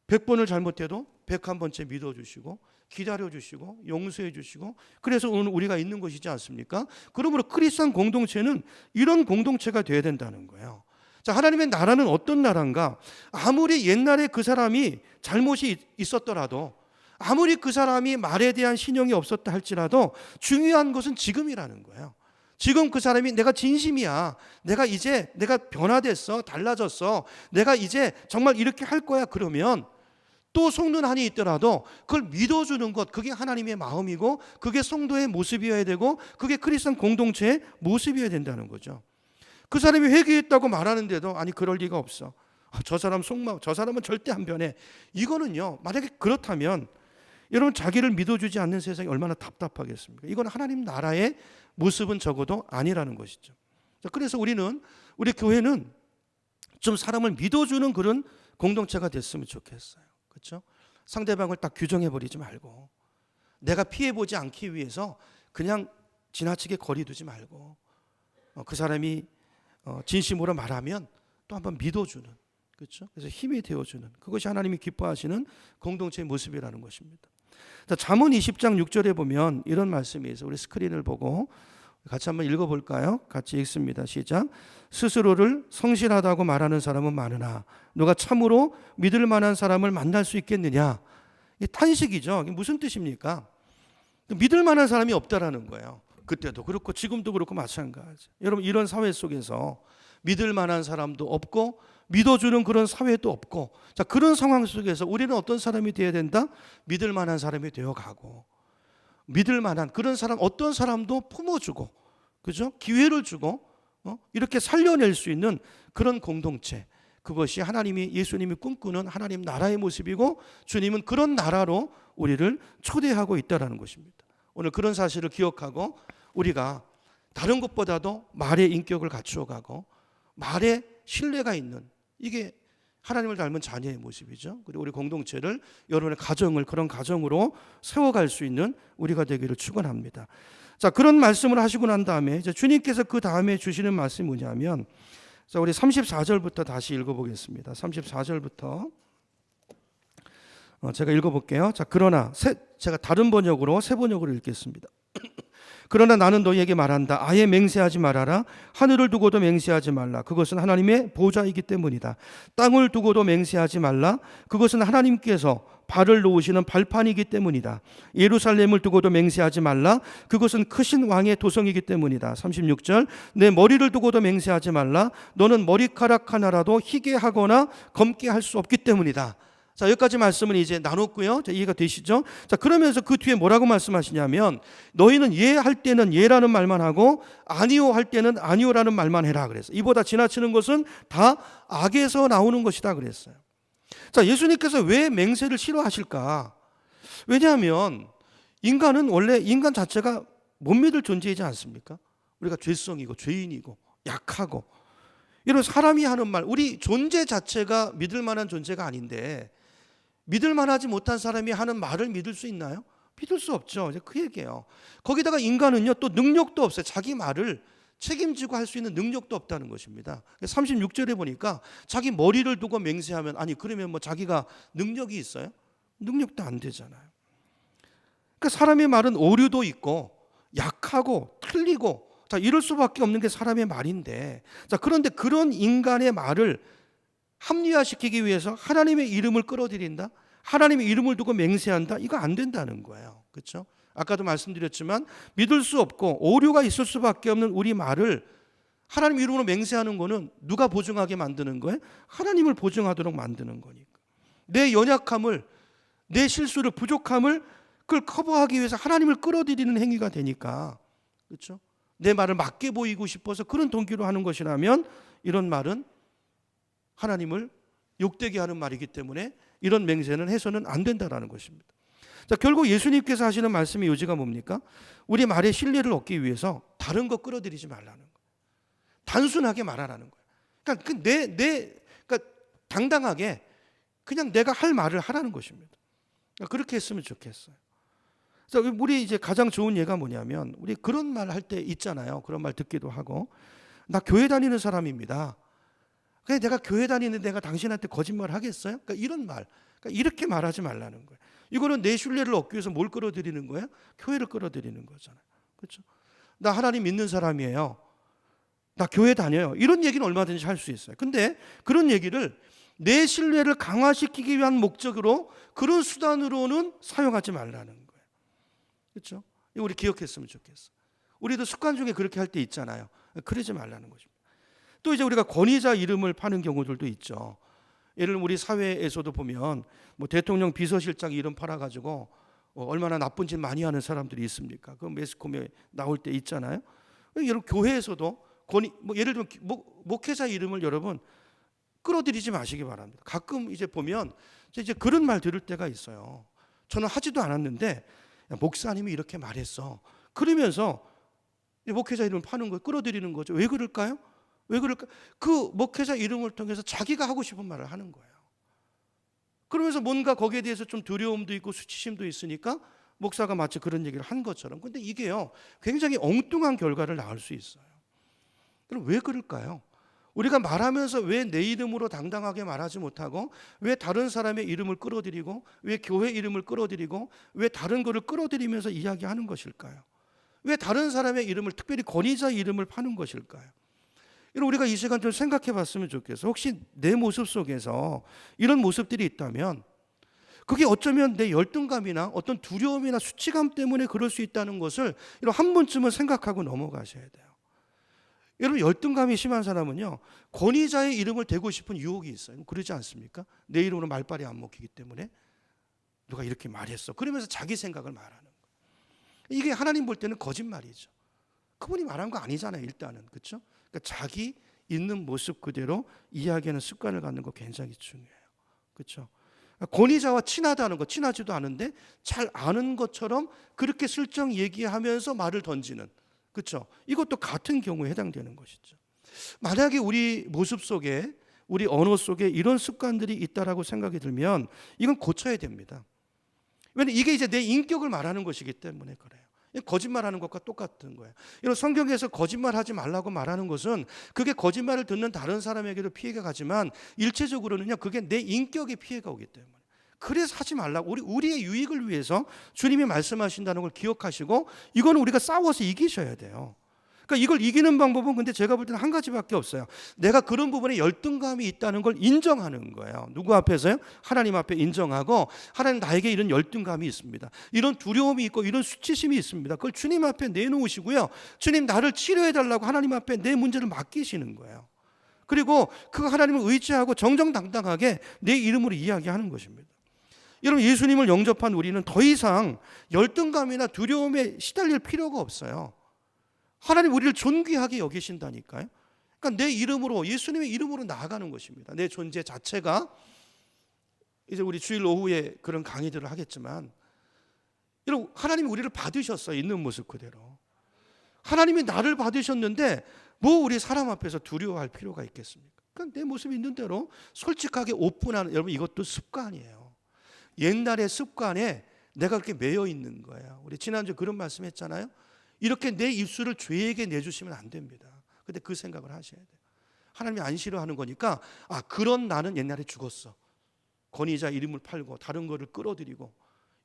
100번을 잘못해도 101번째 믿어주시고 기다려주시고 용서해주시고, 그래서 오늘 우리가 있는 것이지 않습니까? 그러므로 크리스천 공동체는 이런 공동체가 되어야 된다는 거예요. 자, 하나님의 나라는 어떤 나라인가? 아무리 옛날에 그 사람이 잘못이 있었더라도, 아무리 그 사람이 말에 대한 신용이 없었다 할지라도 중요한 것은 지금이라는 거예요. 지금 그 사람이 내가 진심이야, 내가 변화됐어, 달라졌어, 내가 이제 정말 이렇게 할 거야, 그러면 또 속는 한이 있더라도 그걸 믿어주는 것, 그게 하나님의 마음이고 그게 성도의 모습이어야 되고 그게 크리스천 공동체의 모습이어야 된다는 거죠. 그 사람이 회개했다고 말하는데도 아니 그럴 리가 없어, 저 사람 속마음, 저 사람은 절대 안 변해, 이거는요, 만약에 그렇다면 여러분, 자기를 믿어주지 않는 세상이 얼마나 답답하겠습니까? 이건 하나님 나라의 모습은 적어도 아니라는 것이죠. 그래서 우리 교회는 좀 사람을 믿어주는 그런 공동체가 됐으면 좋겠어요. 그렇죠? 상대방을 딱 규정해버리지 말고, 내가 피해보지 않기 위해서 그냥 지나치게 거리 두지 말고, 그 사람이 진심으로 말하면 또 한번 믿어주는, 그렇죠? 그래서 힘이 되어주는, 그것이 하나님이 기뻐하시는 공동체의 모습이라는 것입니다. 잠언 20장 6절에 보면 이런 말씀이 있어요. 우리 스크린을 보고 같이 한번 읽어볼까요? 같이 읽습니다. 시작. 스스로를 성실하다고 말하는 사람은 많으나 누가 참으로 믿을 만한 사람을 만날 수 있겠느냐? 이게 탄식이죠. 이게 무슨 뜻입니까? 믿을 만한 사람이 없다라는 거예요. 그때도 그렇고 지금도 그렇고 마찬가지. 여러분, 이런 사회 속에서 믿을 만한 사람도 없고 믿어주는 그런 사회도 없고, 자, 그런 상황 속에서 우리는 어떤 사람이 되어야 된다? 믿을 만한 사람이 되어가고, 믿을 만한 그런 사람, 어떤 사람도 품어주고, 그죠? 기회를 주고 이렇게 살려낼 수 있는 그런 공동체, 그것이 예수님이 꿈꾸는 하나님 나라의 모습이고, 주님은 그런 나라로 우리를 초대하고 있다는 것입니다. 오늘 그런 사실을 기억하고 우리가 다른 것보다도 말의 인격을 갖추어가고 말에 신뢰가 있는, 이게 하나님을 닮은 자녀의 모습이죠. 그리고 우리 공동체를, 여러분의 가정을 그런 가정으로 세워갈 수 있는 우리가 되기를 축원합니다. 자, 그런 말씀을 하시고 난 다음에 이제 주님께서 그 다음에 주시는 말씀이 뭐냐면, 자, 우리 34절부터 다시 읽어보겠습니다. 34절부터 제가 읽어볼게요. 자, 그러나 제가 다른 번역으로, 새 번역으로 읽겠습니다. 그러나 나는 너희에게 말한다. 아예 맹세하지 말아라. 하늘을 두고도 맹세하지 말라. 그것은 하나님의 보좌이기 때문이다. 땅을 두고도 맹세하지 말라. 그것은 하나님께서 발을 놓으시는 발판이기 때문이다. 예루살렘을 두고도 맹세하지 말라. 그것은 크신 왕의 도성이기 때문이다. 36절. 내 머리를 두고도 맹세하지 말라. 너는 머리카락 하나라도 희게 하거나 검게 할 수 없기 때문이다. 자, 여기까지 말씀은 이제 나눴고요. 자, 이해가 되시죠? 자, 그러면서 그 뒤에 뭐라고 말씀하시냐면, 너희는 예 할 때는 예라는 말만 하고 아니요 할 때는 아니요라는 말만 해라 그랬어요. 이보다 지나치는 것은 다 악에서 나오는 것이다 그랬어요. 자, 예수님께서 왜 맹세를 싫어하실까? 왜냐하면 인간은 원래 인간 자체가 못 믿을 존재이지 않습니까? 우리가 죄성이고 죄인이고 약하고, 이런 사람이 하는 말, 우리 존재 자체가 믿을 만한 존재가 아닌데 믿을 만하지 못한 사람이 하는 말을 믿을 수 있나요? 믿을 수 없죠. 이제 그 얘기예요. 거기다가 인간은요, 또 능력도 없어요. 자기 말을 책임지고 할 수 있는 능력도 없다는 것입니다. 36절에 보니까 자기 머리를 두고 맹세하면, 아니 그러면 뭐 자기가 능력이 있어요? 능력도 안 되잖아요. 그러니까 사람의 말은 오류도 있고 약하고 틀리고, 자, 이럴 수밖에 없는 게 사람의 말인데, 자, 그런데 그런 인간의 말을 합리화시키기 위해서 하나님의 이름을 끌어들인다? 하나님의 이름을 두고 맹세한다? 이거 안 된다는 거예요. 그렇죠? 아까도 말씀드렸지만 믿을 수 없고 오류가 있을 수밖에 없는 우리 말을 하나님 이름으로 맹세하는 거는 누가 보증하게 만드는 거예요? 하나님을 보증하도록 만드는 거니까. 내 연약함을, 내 실수를, 부족함을 그걸 커버하기 위해서 하나님을 끌어들이는 행위가 되니까, 그렇죠? 내 말을 맞게 보이고 싶어서 그런 동기로 하는 것이라면 이런 말은 하나님을 욕되게 하는 말이기 때문에 이런 맹세는 해서는 안 된다라는 것입니다. 자, 결국 예수님께서 하시는 말씀의 요지가 뭡니까? 우리 말의 신뢰를 얻기 위해서 다른 거 끌어들이지 말라는 거예요. 단순하게 말하라는 거예요. 그러니까 당당하게 그냥 내가 할 말을 하라는 것입니다. 그러니까 그렇게 했으면 좋겠어요. 그래서 우리 이제 가장 좋은 예가 뭐냐면, 우리 그런 말 할 때 있잖아요. 그런 말 듣기도 하고, 나 교회 다니는 사람입니다. 그냥 내가 교회 다니는 내가 당신한테 거짓말 하겠어요? 그러니까 이런 말, 그러니까 이렇게 말하지 말라는 거예요. 이거는 내 신뢰를 얻기 위해서 뭘 끌어들이는 거예요? 교회를 끌어들이는 거잖아요. 그렇죠? 나 하나님 믿는 사람이에요. 나 교회 다녀요. 이런 얘기는 얼마든지 할 수 있어요. 근데 그런 얘기를 내 신뢰를 강화시키기 위한 목적으로, 그런 수단으로는 사용하지 말라는 거예요. 그렇죠? 이거 우리 기억했으면 좋겠어. 우리도 습관 중에 그렇게 할 때 있잖아요. 그러지 말라는 것입니다. 또 이제 우리가 권위자 이름을 파는 경우들도 있죠. 예를 들면 우리 사회에서도 보면 뭐 대통령 비서실장 이름 팔아가지고 얼마나 나쁜 짓 많이 하는 사람들이 있습니까? 그 매스컴에 나올 때 있잖아요. 여러분 교회에서도 뭐 예를 들면 목회자 이름을 여러분 끌어들이지 마시기 바랍니다. 가끔 이제 보면 이제 그런 말 들을 때가 있어요. 저는 하지도 않았는데 목사님이 이렇게 말했어. 그러면서 목회자 이름을 파는 거 끌어들이는 거죠. 왜 그럴까요? 왜 그럴까? 그 목회자 이름을 통해서 자기가 하고 싶은 말을 하는 거예요. 그러면서 뭔가 거기에 대해서 좀 두려움도 있고 수치심도 있으니까 목사가 마치 그런 얘기를 한 것처럼. 근데 이게요, 굉장히 엉뚱한 결과를 낳을 수 있어요. 그럼 왜 그럴까요? 우리가 말하면서 왜 내 이름으로 당당하게 말하지 못하고, 왜 다른 사람의 이름을 끌어들이고, 왜 교회 이름을 끌어들이고, 왜 다른 거를 끌어들이면서 이야기하는 것일까요? 왜 다른 사람의 이름을, 특별히 권위자 이름을 파는 것일까요? 이런 우리가 이 시간 좀 생각해 봤으면 좋겠어요. 혹시 내 모습 속에서 이런 모습들이 있다면 그게 어쩌면 내 열등감이나 어떤 두려움이나 수치감 때문에 그럴 수 있다는 것을 이런 한 번쯤은 생각하고 넘어가셔야 돼요. 여러분, 열등감이 심한 사람은요, 권위자의 이름을 대고 싶은 유혹이 있어요. 그러지 않습니까? 내 이름으로 말빨이 안 먹히기 때문에 누가 이렇게 말했어. 그러면서 자기 생각을 말하는 거예요. 이게 하나님 볼 때는 거짓말이죠. 그분이 말한 거 아니잖아요, 일단은. 그렇죠? 그러니까 자기 있는 모습 그대로 이야기하는 습관을 갖는 거 굉장히 중요해요. 그렇죠? 권위자와 친하다는 거, 친하지도 않은데 잘 아는 것처럼 그렇게 슬쩍 얘기하면서 말을 던지는, 그렇죠? 이것도 같은 경우에 해당되는 것이죠. 만약에 우리 모습 속에, 우리 언어 속에 이런 습관들이 있다라고 생각이 들면 이건 고쳐야 됩니다. 왜냐하면 이게 이제 내 인격을 말하는 것이기 때문에 그래요. 거짓말하는 것과 똑같은 거예요. 이런 성경에서 거짓말하지 말라고 말하는 것은 그게 거짓말을 듣는 다른 사람에게도 피해가 가지만 일체적으로는요, 그게 내 인격에 피해가 오기 때문에. 그래서 하지 말라고, 우리의 유익을 위해서 주님이 말씀하신다는 걸 기억하시고, 이거는 우리가 싸워서 이기셔야 돼요. 그러니까 이걸 이기는 방법은 근데 제가 볼 때는 한 가지밖에 없어요. 내가 그런 부분에 열등감이 있다는 걸 인정하는 거예요. 누구 앞에서요? 하나님 앞에 인정하고, 하나님 나에게 이런 열등감이 있습니다. 이런 두려움이 있고 이런 수치심이 있습니다. 그걸 주님 앞에 내놓으시고요. 주님, 나를 치료해 달라고 하나님 앞에 내 문제를 맡기시는 거예요. 그리고 그 하나님을 의지하고 정정당당하게 내 이름으로 이야기하는 것입니다. 여러분, 예수님을 영접한 우리는 더 이상 열등감이나 두려움에 시달릴 필요가 없어요. 하나님 우리를 존귀하게 여기신다니까요. 그러니까 내 이름으로, 예수님의 이름으로 나아가는 것입니다. 내 존재 자체가, 이제 우리 주일 오후에 그런 강의들을 하겠지만, 여러분, 하나님이 우리를 받으셨어요. 있는 모습 그대로. 하나님이 나를 받으셨는데 뭐 우리 사람 앞에서 두려워할 필요가 있겠습니까? 그러니까 내 모습이 있는 대로 솔직하게 오픈하는, 여러분, 이것도 습관이에요. 옛날의 습관에 내가 그렇게 매여 있는 거예요. 우리 지난주에 그런 말씀 했잖아요. 이렇게 내 입술을 죄에게 내주시면 안 됩니다. 근데 그 생각을 하셔야 돼요. 하나님이 안 싫어하는 거니까, 그런 나는 옛날에 죽었어. 권위자 이름을 팔고 다른 거를 끌어들이고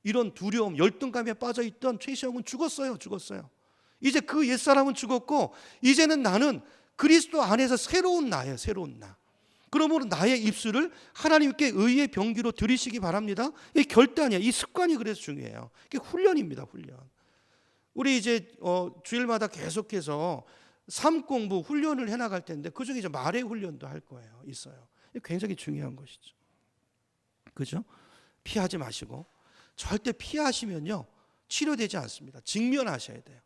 이런 두려움, 열등감에 빠져있던 최시영은 죽었어요. 이제 그 옛사람은 죽었고, 이제는 나는 그리스도 안에서 새로운 나예요. 새로운 나. 그러므로 나의 입술을 하나님께 의의 병기로 들이시기 바랍니다. 이 결단이야. 이 습관이 그래서 중요해요. 이게 훈련입니다. 훈련. 우리 이제 주일마다 계속해서 삶 공부 훈련을 해나갈 텐데, 그중에 이제 말의 훈련도 할 거예요. 있어요. 굉장히 중요한 것이죠. 그죠? 피하지 마시고 절대 피하시면요 치료되지 않습니다. 직면하셔야 돼요.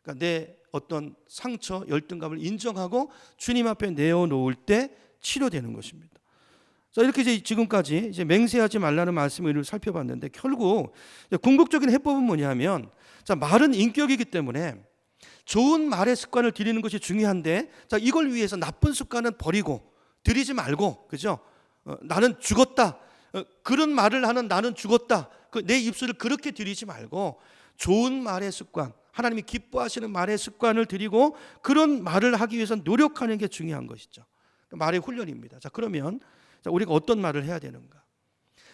그러니까 내 어떤 상처, 열등감을 인정하고 주님 앞에 내어놓을 때 치료되는 것입니다. 자, 이렇게 이제 지금까지 이제 맹세하지 말라는 말씀을 살펴봤는데, 결국 궁극적인 해법은 뭐냐면, 자, 말은 인격이기 때문에 좋은 말의 습관을 들이는 것이 중요한데, 자, 이걸 위해서 나쁜 습관은 버리고 들이지 말고, 그죠? 나는 죽었다. 그런 말을 하는 나는 죽었다. 내 입술을 그렇게 들이지 말고 좋은 말의 습관, 하나님이 기뻐하시는 말의 습관을 들이고 그런 말을 하기 위해서 노력하는 게 중요한 것이죠. 말의 훈련입니다. 자, 그러면 우리가 어떤 말을 해야 되는가?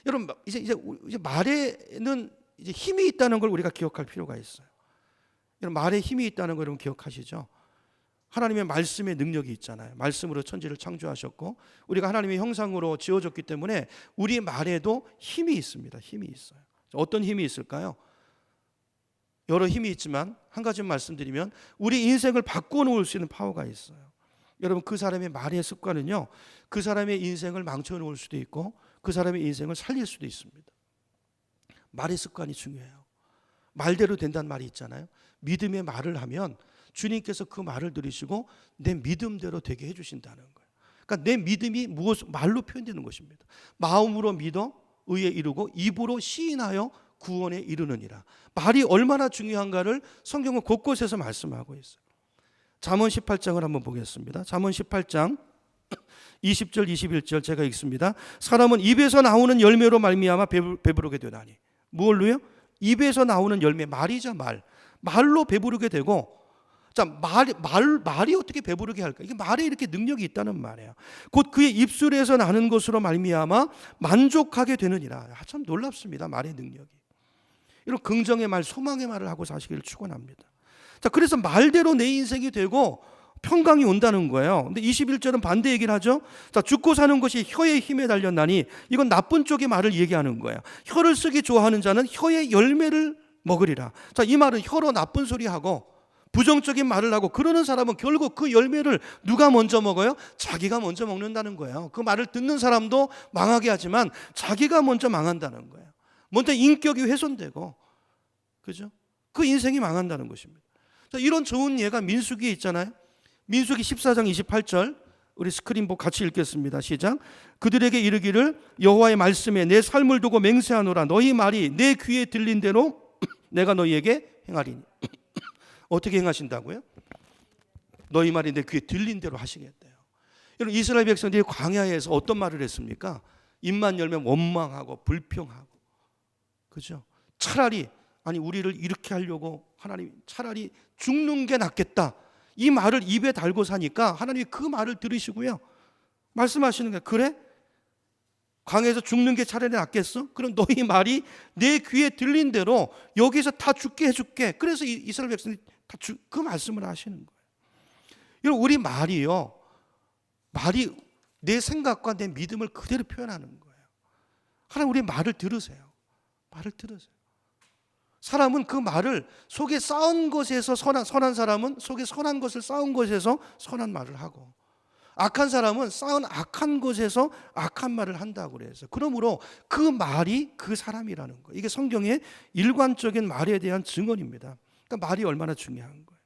여러분, 이제 말에는 이제 힘이 있다는 걸 우리가 기억할 필요가 있어요. 여러분, 말에 힘이 있다는 걸 여러분 기억하시죠? 하나님의 말씀의 능력이 있잖아요. 말씀으로 천지를 창조하셨고 우리가 하나님의 형상으로 지어졌기 때문에 우리 말에도 힘이 있습니다. 힘이 있어요. 어떤 힘이 있을까요? 여러 힘이 있지만 한 가지 말씀드리면 우리 인생을 바꾸어 놓을 수 있는 파워가 있어요. 여러분, 그 사람의 말의 습관은요, 그 사람의 인생을 망쳐 놓을 수도 있고 그 사람의 인생을 살릴 수도 있습니다. 말의 습관이 중요해요. 말대로 된다는 말이 있잖아요. 믿음의 말을 하면 주님께서 그 말을 들으시고 내 믿음대로 되게 해주신다는 거예요. 그러니까 내 믿음이 말로 표현되는 것입니다. 마음으로 믿어 의에 이르고 입으로 시인하여 구원에 이르느니라. 말이 얼마나 중요한가를 성경은 곳곳에서 말씀하고 있어요. 잠언 18장을 한번 보겠습니다. 잠언 18장 20절 21절 제가 읽습니다. 사람은 입에서 나오는 열매로 말미암아 배부르게 되나니. 뭘로요? 입에서 나오는 열매, 말이죠. 말로 배부르게 되고, 자, 말이 어떻게 배부르게 할까? 이게 말에 이렇게 능력이 있다는 말이에요. 곧 그의 입술에서 나는 것으로 말미암아 만족하게 되느니라. 참 놀랍습니다. 말의 능력이. 이런 긍정의 말, 소망의 말을 하고 사시기를 축원합니다. 자, 그래서 말대로 내 인생이 되고 평강이 온다는 거예요. 근데 21절은 반대 얘기를 하죠. 자, 죽고 사는 것이 혀의 힘에 달렸나니, 이건 나쁜 쪽의 말을 얘기하는 거예요. 혀를 쓰기 좋아하는 자는 혀의 열매를 먹으리라. 자, 이 말은 혀로 나쁜 소리 하고 부정적인 말을 하고 그러는 사람은 결국 그 열매를 누가 먼저 먹어요? 자기가 먼저 먹는다는 거예요. 그 말을 듣는 사람도 망하게 하지만 자기가 먼저 망한다는 거예요. 먼저 인격이 훼손되고, 그죠? 그 인생이 망한다는 것입니다. 자, 이런 좋은 예가 민수기에 있잖아요. 민수기 14장 28절 우리 스크린 보고 같이 읽겠습니다. 시작. 그들에게 이르기를 여호와의 말씀에 내 삶을 두고 맹세하노라. 너희 말이 내 귀에 들린 대로 내가 너희에게 행하리니. 어떻게 행하신다고요? 너희 말이 내 귀에 들린 대로 하시겠대요. 여러분, 이스라엘 백성들이 광야에서 어떤 말을 했습니까? 입만 열면 원망하고 불평하고, 그죠? 차라리 우리를 이렇게 하려고 하나님 차라리 죽는 게 낫겠다. 이 말을 입에 달고 사니까 하나님이 그 말을 들으시고요, 말씀하시는 거예요. 그래? 광야에서 죽는 게 차라리 낫겠어? 그럼 너희 말이 내 귀에 들린 대로 여기서 다 죽게 해줄게. 그래서 이스라엘 백성들이 다 그 말씀을 하시는 거예요. 여러분, 우리 말이 내 생각과 내 믿음을 그대로 표현하는 거예요. 하나님, 우리 말을 들으세요. 말을 들으세요. 사람은 그 말을 속에 쌓은 것에서 선한 사람은 속에 선한 것을 쌓은 것에서 선한 말을 하고, 악한 사람은 쌓은 악한 것에서 악한 말을 한다고 그래서, 그러므로 그 말이 그 사람이라는 거예요. 이게 성경의 일관적인 말에 대한 증언입니다. 그러니까 말이 얼마나 중요한 거예요.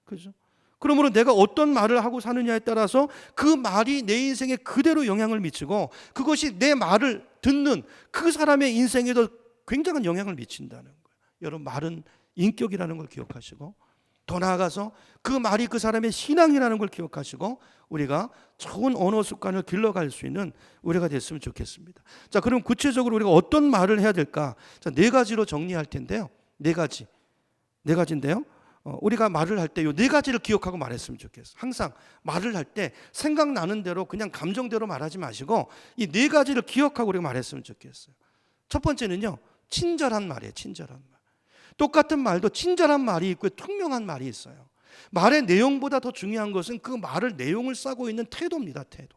그죠? 그러므로 내가 어떤 말을 하고 사느냐에 따라서 그 말이 내 인생에 그대로 영향을 미치고 그것이 내 말을 듣는 그 사람의 인생에도 굉장한 영향을 미친다는 거예요. 여러분, 말은 인격이라는 걸 기억하시고, 더 나아가서 그 말이 그 사람의 신앙이라는 걸 기억하시고 우리가 좋은 언어 습관을 길러갈 수 있는 우리가 됐으면 좋겠습니다. 자, 그럼 구체적으로 우리가 어떤 말을 해야 될까? 자, 4가지로 정리할 텐데요. 4가지인데요. 우리가 말을 할 때 이 4가지를 기억하고 말했으면 좋겠어요. 항상 말을 할 때 생각나는 대로 그냥 감정대로 말하지 마시고 이 4가지를 기억하고 우리가 말했으면 좋겠어요. 첫 번째는요, 친절한 말이에요. 친절한 말. 똑같은 말도 친절한 말이 있고 투명한 말이 있어요. 말의 내용보다 더 중요한 것은 그 말을 내용을 싸고 있는 태도입니다. 태도.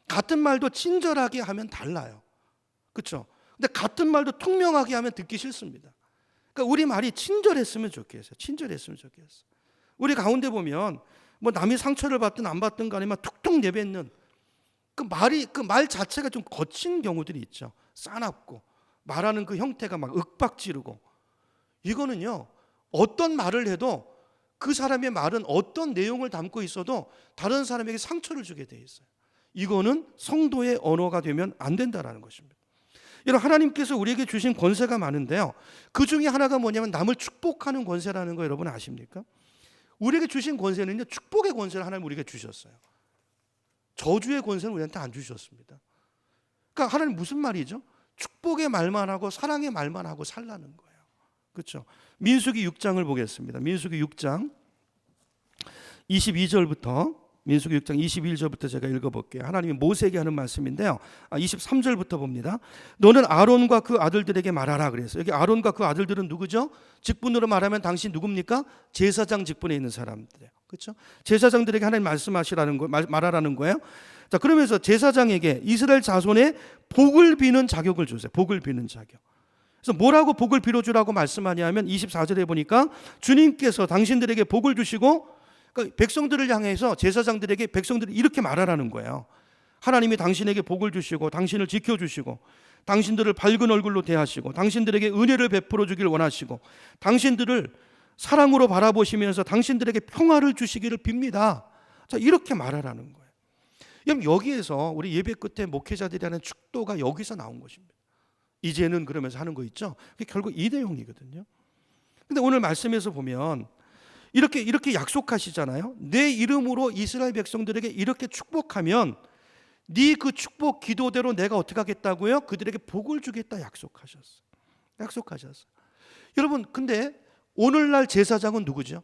같은 말도 친절하게 하면 달라요. 그렇죠? 근데 같은 말도 투명하게 하면 듣기 싫습니다. 그러니까 우리 말이 친절했으면 좋겠어요. 친절했으면 좋겠어요. 우리 가운데 보면 뭐 남이 상처를 받든 안 받든 간에 막 툭툭 내뱉는 그 말 자체가 좀 거친 경우들이 있죠. 싸납고 말하는 그 형태가 막 윽박지르고, 이거는요 어떤 말을 해도 그 사람의 말은 어떤 내용을 담고 있어도 다른 사람에게 상처를 주게 돼 있어요. 이거는 성도의 언어가 되면 안 된다라는 것입니다. 여러분, 하나님께서 우리에게 주신 권세가 많은데요, 그 중에 하나가 뭐냐면 남을 축복하는 권세라는 거 여러분 아십니까? 우리에게 주신 권세는요 축복의 권세를 하나님 우리에게 주셨어요. 저주의 권세는 우리한테 안 주셨습니다. 그러니까 하나님 무슨 말이죠? 축복의 말만 하고 사랑의 말만 하고 살라는 거예요. 그렇죠? 민수기 6장을 보겠습니다. 민수기 6장 22절부터 민수기 6장 21절부터 제가 읽어볼게요. 하나님이 모세에게 하는 말씀인데요. 23절부터 봅니다. 너는 아론과 그 아들들에게 말하라 그랬어요. 여기 아론과 그 아들들은 누구죠? 직분으로 말하면 당신 누굽니까? 제사장 직분에 있는 사람들이에요. 그렇죠? 제사장들에게 하나님 말씀하시라는 거, 말하라는 거예요. 자, 그러면서 제사장에게 이스라엘 자손의 복을 비는 자격을 주세요. 복을 비는 자격. 그래서 뭐라고 복을 빌어주라고 말씀하냐면 24절에 보니까 주님께서 당신들에게 복을 주시고, 그러니까 백성들을 향해서 제사장들에게 백성들이 이렇게 말하라는 거예요. 하나님이 당신에게 복을 주시고 당신을 지켜주시고 당신들을 밝은 얼굴로 대하시고 당신들에게 은혜를 베풀어 주길 원하시고 당신들을 사랑으로 바라보시면서 당신들에게 평화를 주시기를 빕니다. 자, 이렇게 말하라는 거예요. 그럼 여기에서 우리 예배 끝에 목회자들이 하는 축도가 여기서 나온 것입니다. 이제는 그러면서 하는 거 있죠. 그게 결국 이 내용이거든요. 근데 오늘 말씀에서 보면 이렇게 약속하시잖아요. 내 이름으로 이스라엘 백성들에게 이렇게 축복하면 네 그 축복 기도대로 내가 어떻게 하겠다고요? 그들에게 복을 주겠다 약속하셨어요. 여러분, 근데 오늘날 제사장은 누구죠?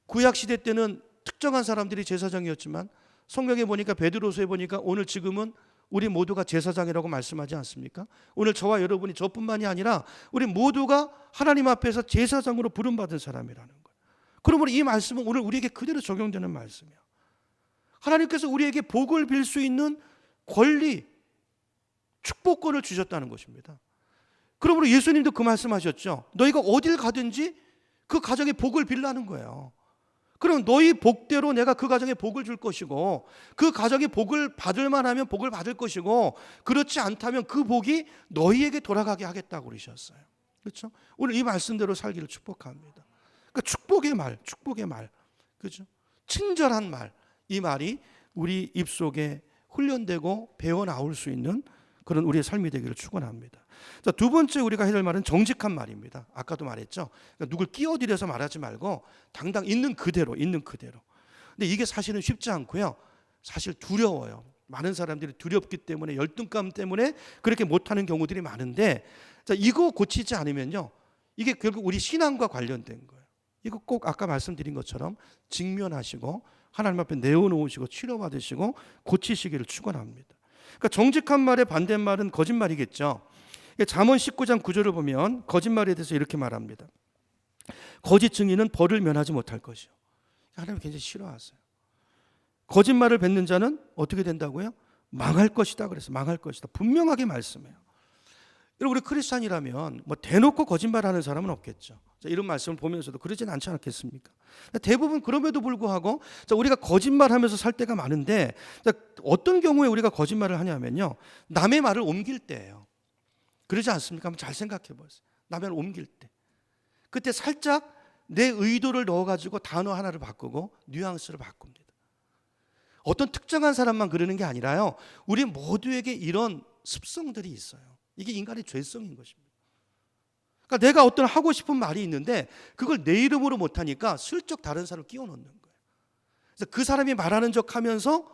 구약 시대 때는 특정한 사람들이 제사장이었지만 성경에 보니까 베드로서에 보니까 오늘 지금은 우리 모두가 제사장이라고 말씀하지 않습니까? 오늘 저와 여러분이 저뿐만이 아니라 우리 모두가 하나님 앞에서 제사장으로 부름받은 사람이라는 거예요. 그러므로 이 말씀은 오늘 우리에게 그대로 적용되는 말씀이에요. 하나님께서 우리에게 복을 빌 수 있는 권리, 축복권을 주셨다는 것입니다. 그러므로 예수님도 그 말씀하셨죠. 너희가 어딜 가든지 그 가정에 복을 빌라는 거예요. 그럼 너희 복대로 내가 그 가정에 복을 줄 것이고 그 가정에 복을 받을 만하면 복을 받을 것이고 그렇지 않다면 그 복이 너희에게 돌아가게 하겠다고 그러셨어요. 그렇죠? 오늘 이 말씀대로 살기를 축복합니다. 그러니까 축복의 말, 그렇죠? 친절한 말, 이 말이 우리 입속에 훈련되고 배워 나올 수 있는 그런 우리의 삶이 되기를 축원합니다. 자, 두 번째 우리가 해야 될 말은 정직한 말입니다. 아까도 말했죠. 그러니까 누굴 끼어들여서 말하지 말고 당당 있는 그대로. 근데 이게 사실은 쉽지 않고요. 사실 두려워요. 많은 사람들이 두렵기 때문에 열등감 때문에 그렇게 못하는 경우들이 많은데, 자, 이거 고치지 않으면요, 이게 결국 우리 신앙과 관련된 거예요. 이거 꼭 아까 말씀드린 것처럼 직면하시고 하나님 앞에 내어놓으시고 치료받으시고 고치시기를 축원합니다. 그러니까 정직한 말의 반대말은 거짓말이겠죠. 잠언 19장 9절을 보면 거짓말에 대해서 이렇게 말합니다. 거짓 증인은 벌을 면하지 못할 것이요. 하나님 굉장히 싫어하세요. 거짓말을 뱉는 자는 어떻게 된다고요? 망할 것이다 그래서 망할 것이다. 분명하게 말씀해요. 여러분, 우리 크리스찬이라면 뭐 대놓고 거짓말하는 사람은 없겠죠. 자, 이런 말씀을 보면서도 그러진 않지 않겠습니까? 대부분 그럼에도 불구하고 자, 우리가 거짓말하면서 살 때가 많은데, 자, 어떤 경우에 우리가 거짓말을 하냐면요, 남의 말을 옮길 때예요. 그러지 않습니까? 한번 잘 생각해 보세요. 남의 말을 옮길 때, 그때 살짝 내 의도를 넣어가지고 단어 하나를 바꾸고 뉘앙스를 바꿉니다. 어떤 특정한 사람만 그러는 게 아니라요, 우리 모두에게 이런 습성들이 있어요. 이게 인간의 죄성인 것입니다. 그러니까 내가 어떤 하고 싶은 말이 있는데 그걸 내 이름으로 못하니까 슬쩍 다른 사람을 끼워 넣는 거예요. 그래서 그 사람이 말하는 척 하면서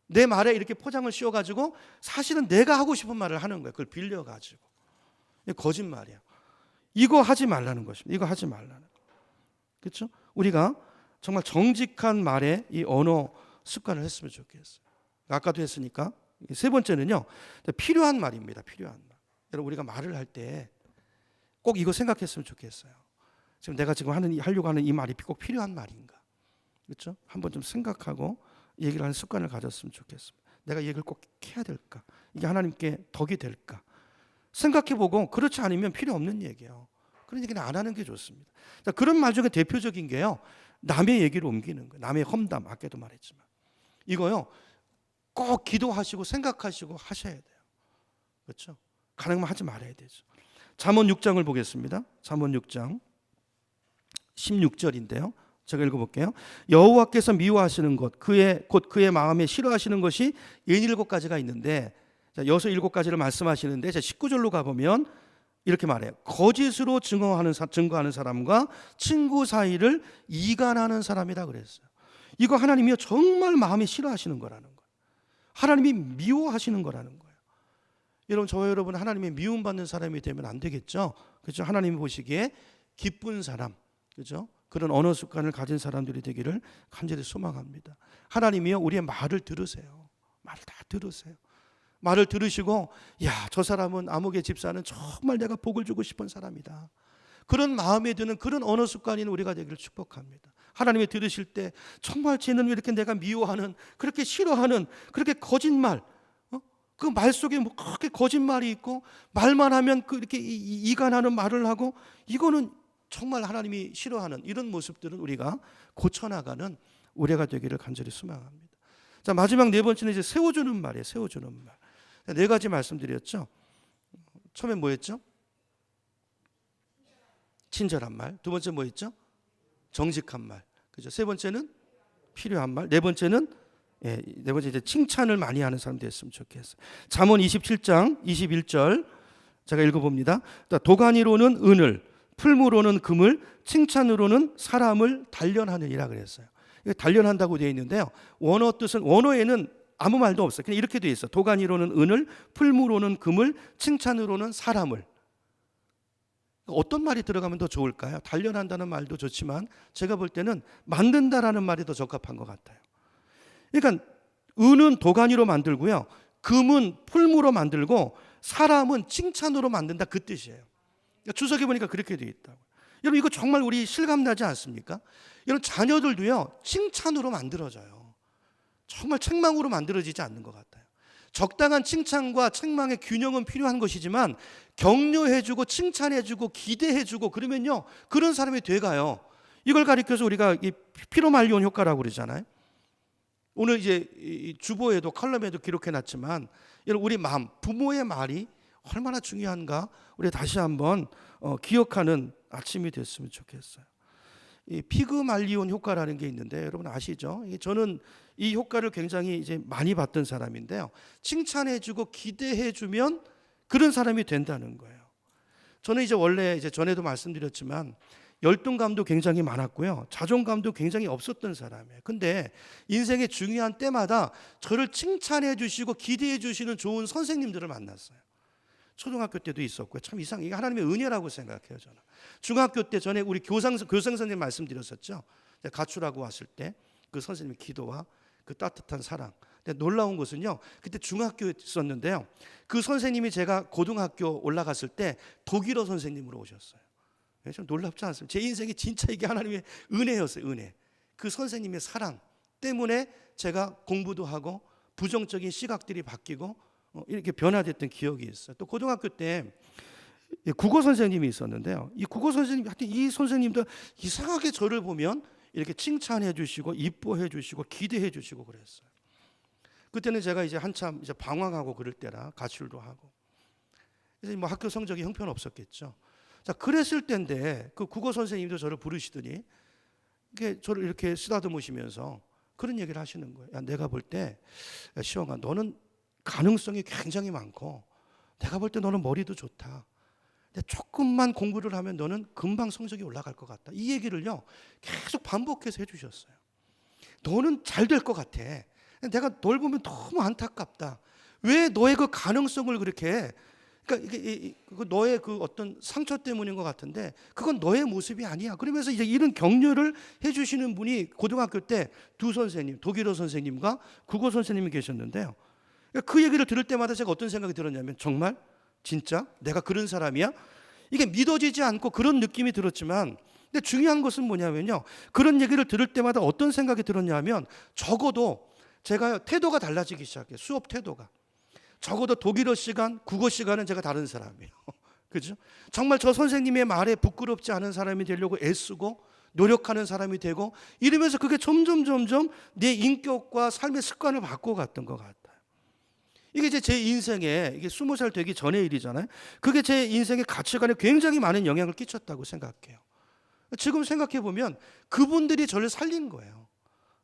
내 말에 이렇게 포장을 씌워가지고 사실은 내가 하고 싶은 말을 하는 거예요. 그걸 빌려가지고. 이게 거짓말이야. 이거 하지 말라는 것입니다. 이거 하지 말라는 거. 그렇죠? 우리가 정말 정직한 말에 이 언어 습관을 했으면 좋겠어요. 아까도 했으니까. 세 번째는요, 필요한 말입니다. 필요한 말. 여러분, 우리가 말을 할 때 꼭 이거 생각했으면 좋겠어요. 지금 내가 하려고 하는 이 말이 꼭 필요한 말인가? 그렇죠? 한번 좀 생각하고 얘기를 하는 습관을 가졌으면 좋겠습니다. 내가 이 얘기를 꼭 해야 될까? 이게 하나님께 덕이 될까? 생각해보고 그렇지 않으면 필요 없는 얘기예요. 그런 얘기는 안 하는 게 좋습니다. 자, 그런 말 중에 대표적인 게요, 남의 얘기를 옮기는 거예요. 남의 험담, 아까도 말했지만 이거요, 꼭 기도하시고 생각하시고 하셔야 돼요. 그렇죠? 가능하면 하지 말아야 되죠. 잠언 6장을 보겠습니다. 잠언 6장 16절인데요. 제가 읽어볼게요. 여호와께서 미워하시는 것, 곧 그의 마음에 싫어하시는 것이 77가지가 있는데, 여섯 7가지를 말씀하시는데 19절로 가보면 이렇게 말해요. 거짓으로 증거하는 사람과 친구 사이를 이간하는 사람이라 그랬어요. 이거 하나님이 정말 마음에 싫어하시는 거라는 거예요. 하나님이 미워하시는 거라는 거예요. 여러분, 저와 여러분 하나님의 미움받는 사람이 되면 안 되겠죠. 그렇죠? 하나님이 보시기에 기쁜 사람, 그렇죠? 그런 언어 습관을 가진 사람들이 되기를 간절히 소망합니다. 하나님이요, 우리의 말을 들으세요. 말을 다 들으세요. 말을 들으시고, 야, 저 사람은 아무개 집사는 정말 내가 복을 주고 싶은 사람이다. 그런 마음에 드는 그런 언어 습관인 우리가 되기를 축복합니다. 하나님이 들으실 때 정말 쟤는 왜 이렇게 내가 미워하는, 그렇게 싫어하는, 그렇게 거짓말, 그 말 속에 뭐 그렇게 거짓말이 있고 말만 하면 그렇게 이간하는 말을 하고, 이거는 정말 하나님이 싫어하는 이런 모습들은 우리가 고쳐나가는 우리가 되기를 간절히 소망합니다. 자, 마지막 네 번째는 이제 세워주는 말이에요. 세워주는 말. 네 가지 말씀드렸죠. 처음에 뭐였죠? 친절한 말. 두 번째 뭐였죠? 정직한 말. 그죠? 세 번째는 필요한 말. 네 번째는 네 번째 이제 칭찬을 많이 하는 사람 됐으면 좋겠어요. 잠언 27장 21절 제가 읽어봅니다. 도가니로는 은을, 풀무로는 금을, 칭찬으로는 사람을 단련하느니라 그랬어요. 단련한다고 되어 있는데요. 원어 뜻은, 원어에는 아무 말도 없어요. 그냥 이렇게 되어 있어요. 도가니로는 은을, 풀무로는 금을, 칭찬으로는 사람을. 어떤 말이 들어가면 더 좋을까요? 단련한다는 말도 좋지만 제가 볼 때는 만든다라는 말이 더 적합한 것 같아요. 그러니까 은은 도가니로 만들고요, 금은 풀무로 만들고 사람은 칭찬으로 만든다, 그 뜻이에요. 주석에 보니까 그렇게 되어 있다고. 여러분, 이거 정말 우리 실감나지 않습니까? 여러분, 자녀들도요 칭찬으로 만들어져요. 정말 책망으로 만들어지지 않는 것 같아요. 적당한 칭찬과 책망의 균형은 필요한 것이지만 격려해주고 칭찬해주고 기대해주고 그러면요, 그런 사람이 돼가요. 이걸 가리켜서 우리가 이 피로말리온 효과라고 그러잖아요. 오늘 이제 주보에도 칼럼에도 기록해놨지만, 여러분, 우리 마음, 부모의 말이 얼마나 중요한가 우리 다시 한번 기억하는 아침이 됐으면 좋겠어요. 이 피그말리온 효과라는 게 있는데 여러분 아시죠? 저는 이 효과를 굉장히 이제 많이 봤던 사람인데요. 칭찬해주고 기대해주면 그런 사람이 된다는 거예요. 저는 이제 원래 이제 전에도 말씀드렸지만 열등감도 굉장히 많았고요, 자존감도 굉장히 없었던 사람이에요. 근데 인생의 중요한 때마다 저를 칭찬해 주시고 기대해 주시는 좋은 선생님들을 만났어요. 초등학교 때도 있었고요. 참 이상해. 이게 하나님의 은혜라고 생각해요, 저는. 중학교 때 전에 우리 교장 선생님 말씀드렸었죠. 가출하고 왔을 때 그 선생님의 기도와 그 따뜻한 사랑. 근데 놀라운 것은요, 그때 중학교에 있었는데요, 그 선생님이 제가 고등학교 올라갔을 때 독일어 선생님으로 오셨어요. 좀 놀랍지 않습니까? 제 인생이 진짜 이게 하나님의 은혜였어요, 은혜. 그 선생님의 사랑 때문에 제가 공부도 하고 부정적인 시각들이 바뀌고 이렇게 변화됐던 기억이 있어요. 또 고등학교 때 국어 선생님이 있었는데요, 이 국어 선생님, 하여튼 이 선생님도 이상하게 저를 보면 이렇게 칭찬해 주시고 이뻐해 주시고 기대해 주시고 그랬어요. 그때는 제가 이제 한참 이제 방황하고 그럴 때라 가출도 하고, 그래서 뭐 학교 성적이 형편없었겠죠. 자, 그랬을 때인데 그 국어 선생님도 저를 부르시더니 이렇게 저를 이렇게 쓰다듬으시면서 그런 얘기를 하시는 거예요. 야, 내가 볼 때 시영아, 너는 가능성이 굉장히 많고 내가 볼 때 너는 머리도 좋다. 근데 조금만 공부를 하면 너는 금방 성적이 올라갈 것 같다. 이 얘기를요 계속 반복해서 해주셨어요. 너는 잘 될 것 같아. 내가 널 보면 너무 안타깝다. 왜 너의 그 가능성을 그렇게, 그러니까 이게 너의 그 어떤 상처 때문인 것 같은데 그건 너의 모습이 아니야. 그러면서 이제 이런 격려를 해주시는 분이 고등학교 때 두 선생님, 독일어 선생님과 국어 선생님이 계셨는데요. 그 얘기를 들을 때마다 제가 어떤 생각이 들었냐면, 정말 진짜 내가 그런 사람이야? 이게 믿어지지 않고 그런 느낌이 들었지만, 근데 중요한 것은 뭐냐면요, 그런 얘기를 들을 때마다 어떤 생각이 들었냐면, 적어도 제가 태도가 달라지기 시작해요. 수업 태도가. 적어도 독일어 시간, 국어 시간은 제가 다른 사람이에요. 그죠? 정말 저 선생님의 말에 부끄럽지 않은 사람이 되려고 애쓰고 노력하는 사람이 되고, 이러면서 그게 점점 내 인격과 삶의 습관을 바꿔갔던 것 같아요. 이게 이제 제 인생에 이게 20살 되기 전의 일이잖아요. 그게 제 인생의 가치관에 굉장히 많은 영향을 끼쳤다고 생각해요. 지금 생각해 보면 그분들이 저를 살린 거예요.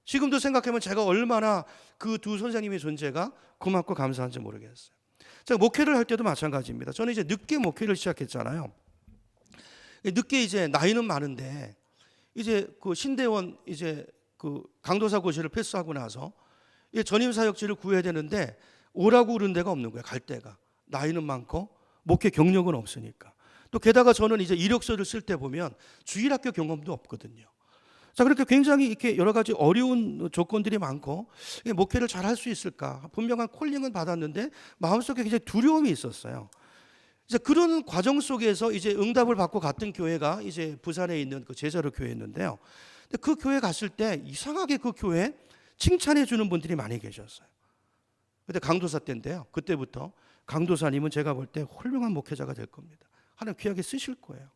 지금도 생각하면 제가 얼마나 그 두 선생님의 존재가 고맙고 감사한지 모르겠어요. 제가 목회를 할 때도 마찬가지입니다. 저는 이제 늦게 목회를 시작했잖아요. 늦게 이제 나이는 많은데 이제 그 신대원 이제 그 강도사 고시를 패스하고 나서 이제 전임 사역지를 구해야 되는데 오라고 그런 데가 없는 거예요. 갈 데가. 나이는 많고 목회 경력은 없으니까. 또 게다가 저는 이제 이력서를 쓸 때 보면 주일학교 경험도 없거든요. 자, 그렇게 굉장히 이렇게 여러 가지 어려운 조건들이 많고 목회를 잘 할 수 있을까? 분명한 콜링은 받았는데 마음속에 굉장히 두려움이 있었어요. 이제 그런 과정 속에서 이제 응답을 받고 갔던 교회가 이제 부산에 있는 그 제자로 교회였는데요. 근데 그 교회 갔을 때 이상하게 그 교회에 칭찬해 주는 분들이 많이 계셨어요. 그때 강도사 때인데요. 그때부터 강도사님은 제가 볼 때 훌륭한 목회자가 될 겁니다. 하나님 귀하게 쓰실 거예요.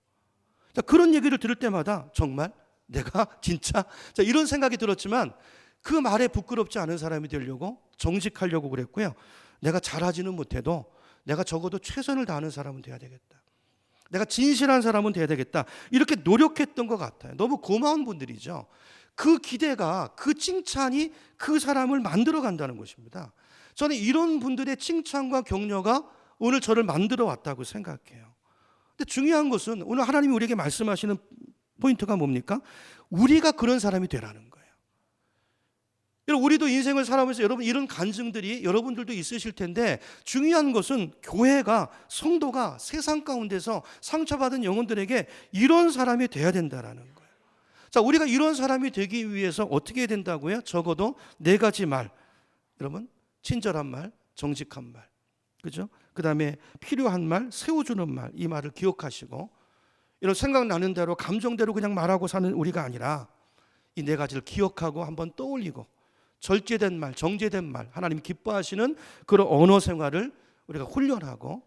자, 그런 얘기를 들을 때마다 정말 내가 진짜 이런 생각이 들었지만 그 말에 부끄럽지 않은 사람이 되려고 정직하려고 그랬고요. 내가 잘하지는 못해도 내가 적어도 최선을 다하는 사람은 돼야 되겠다. 내가 진실한 사람은 돼야 되겠다. 이렇게 노력했던 것 같아요. 너무 고마운 분들이죠. 그 기대가, 그 칭찬이 그 사람을 만들어 간다는 것입니다. 저는 이런 분들의 칭찬과 격려가 오늘 저를 만들어 왔다고 생각해요. 근데 중요한 것은 오늘 하나님이 우리에게 말씀하시는 포인트가 뭡니까? 우리가 그런 사람이 되라는 거예요. 여러분, 우리도 인생을 살아가면서 여러분 이런 간증들이 여러분들도 있으실 텐데 중요한 것은 교회가, 성도가 세상 가운데서 상처받은 영혼들에게 이런 사람이 돼야 된다라는 거예요. 자, 우리가 이런 사람이 되기 위해서 어떻게 해야 된다고요? 적어도 4가지 말. 여러분, 친절한 말, 정직한 말, 그죠? 그 다음에 필요한 말, 세워주는 말, 이 말을 기억하시고 이런 생각나는 대로 감정대로 그냥 말하고 사는 우리가 아니라 이 4가지를 기억하고 한번 떠올리고 절제된 말, 정제된 말, 하나님 기뻐하시는 그런 언어 생활을 우리가 훈련하고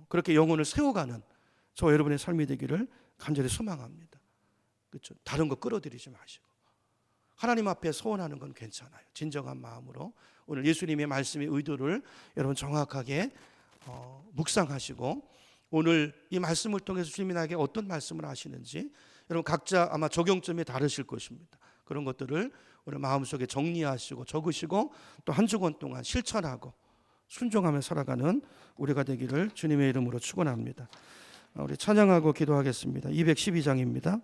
그렇게 영혼을 세워가는 저와 여러분의 삶이 되기를 간절히 소망합니다. 그렇죠? 다른 거 끌어들이지 마시고 하나님 앞에 소원하는 건 괜찮아요. 진정한 마음으로 오늘 예수님의 말씀의 의도를 여러분 정확하게 묵상하시고 오늘 이 말씀을 통해서 주님이 나에게 어떤 말씀을 하시는지 여러분 각자 아마 적용점이 다르실 것입니다. 그런 것들을 오늘 마음속에 정리하시고 적으시고 또 한 주간 동안 실천하고 순종하며 살아가는 우리가 되기를 주님의 이름으로 축원합니다. 우리 찬양하고 기도하겠습니다. 212장입니다.